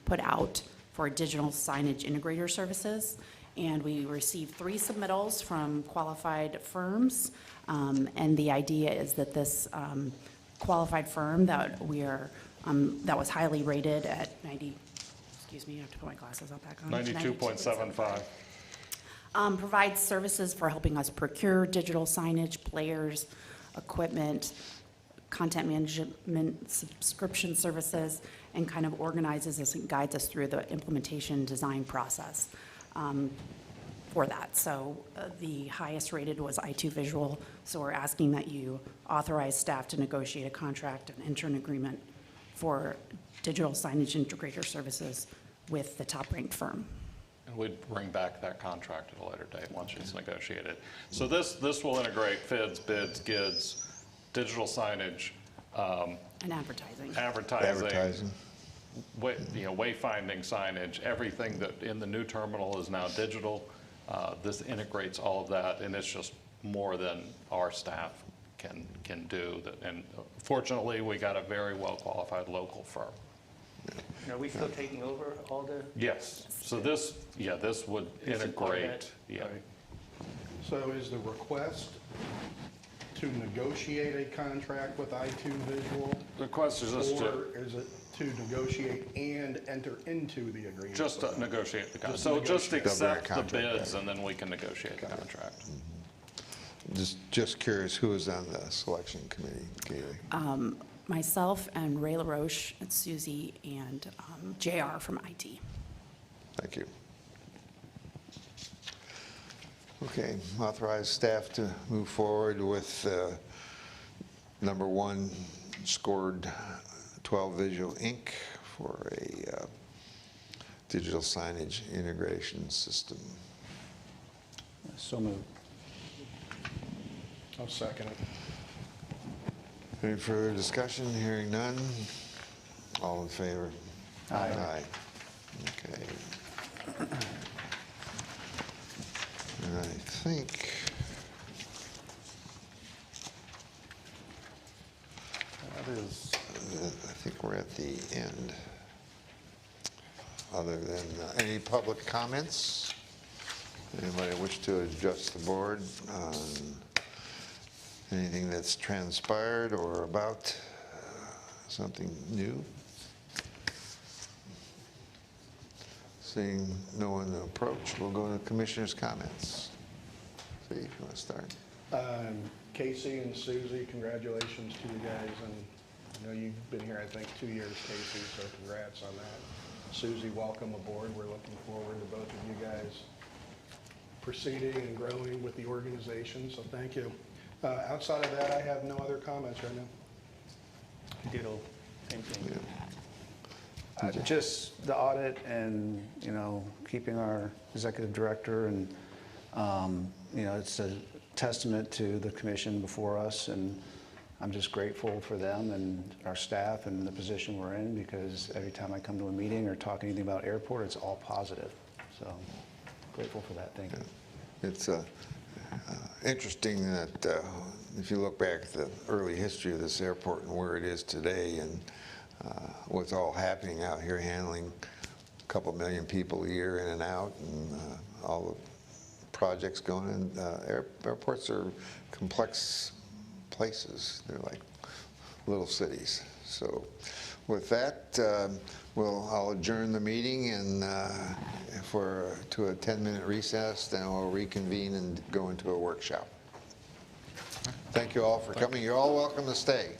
put out for digital signage integrator services, and we received 3 submittals from qualified firms. And the idea is that this qualified firm that that was highly rated at 90, excuse me, I have to put my glasses back on. 92.75. Provides services for helping us procure digital signage, players, equipment, content management, subscription services, and kind of organizes us and guides us through the implementation design process for that. So the highest rated was I2 Visual, so we're asking that you authorize staff to negotiate a contract and enter an agreement for digital signage integrator services with the top-ranked firm. And we'd bring back that contract at a later date once it's negotiated. So this will integrate FIDS, BIDS, GIDS, digital signage, And advertising. Advertising. Wayfinding signage, everything that in the new terminal is now digital. This integrates all of that, and it's just more than our staff can do. And fortunately, we got a very well-qualified local firm. And are we still taking over all the? Yes, so this would This is part of integrate, that? yeah. All right. So is the request to negotiate a contract with I2 Visual? The question is just Or is it to negotiate and enter into the agreement? just to negotiate the contract. Just So just negotiate. accept the Contract, bids, and then we can negotiate the contract. Just curious, who is on the selection committee, Kaylee? Myself and Ray LaRoche and Susie and JR from IT. Thank you. Okay, authorize staff to move forward with number 1 scored 12 Visual Inc. for a digital signage integration system. So moved. I'll second it. Any further discussion? Hearing none. All in favor? Aye. Aye. Okay. And I think I think we're at the end. Other than any public comments? Anybody wish to address the board on anything that's transpired or about something new? Seeing no one approach, we'll go to commissioners' comments. See, if you want to start. Casey and Susie, congratulations to you guys. And I know you've been here, I think, 2 years, Casey, so congrats on that. Susie, welcome aboard. We're looking forward to both of you guys proceeding and growing with the organization, so thank you. Outside of that, I have no other comments right now. Ditto, same thing. Just the audit and, keeping our executive director and, it's a testament to the commission before us, and I'm just grateful for them and our staff and the position we're in, because every time I come to a meeting or talk anything about airport, it's all positive. So grateful for that. Thank you. It's interesting that if you look back at the early history of this airport and where it is today, and what's all happening out here, handling a couple million people a year in and out, and all the projects going in. Airports are complex places. They're like little cities. So with that, I'll adjourn the meeting and to a 10-minute recess, then we'll reconvene and go into a workshop. Thank you all for coming. You're all welcome to stay.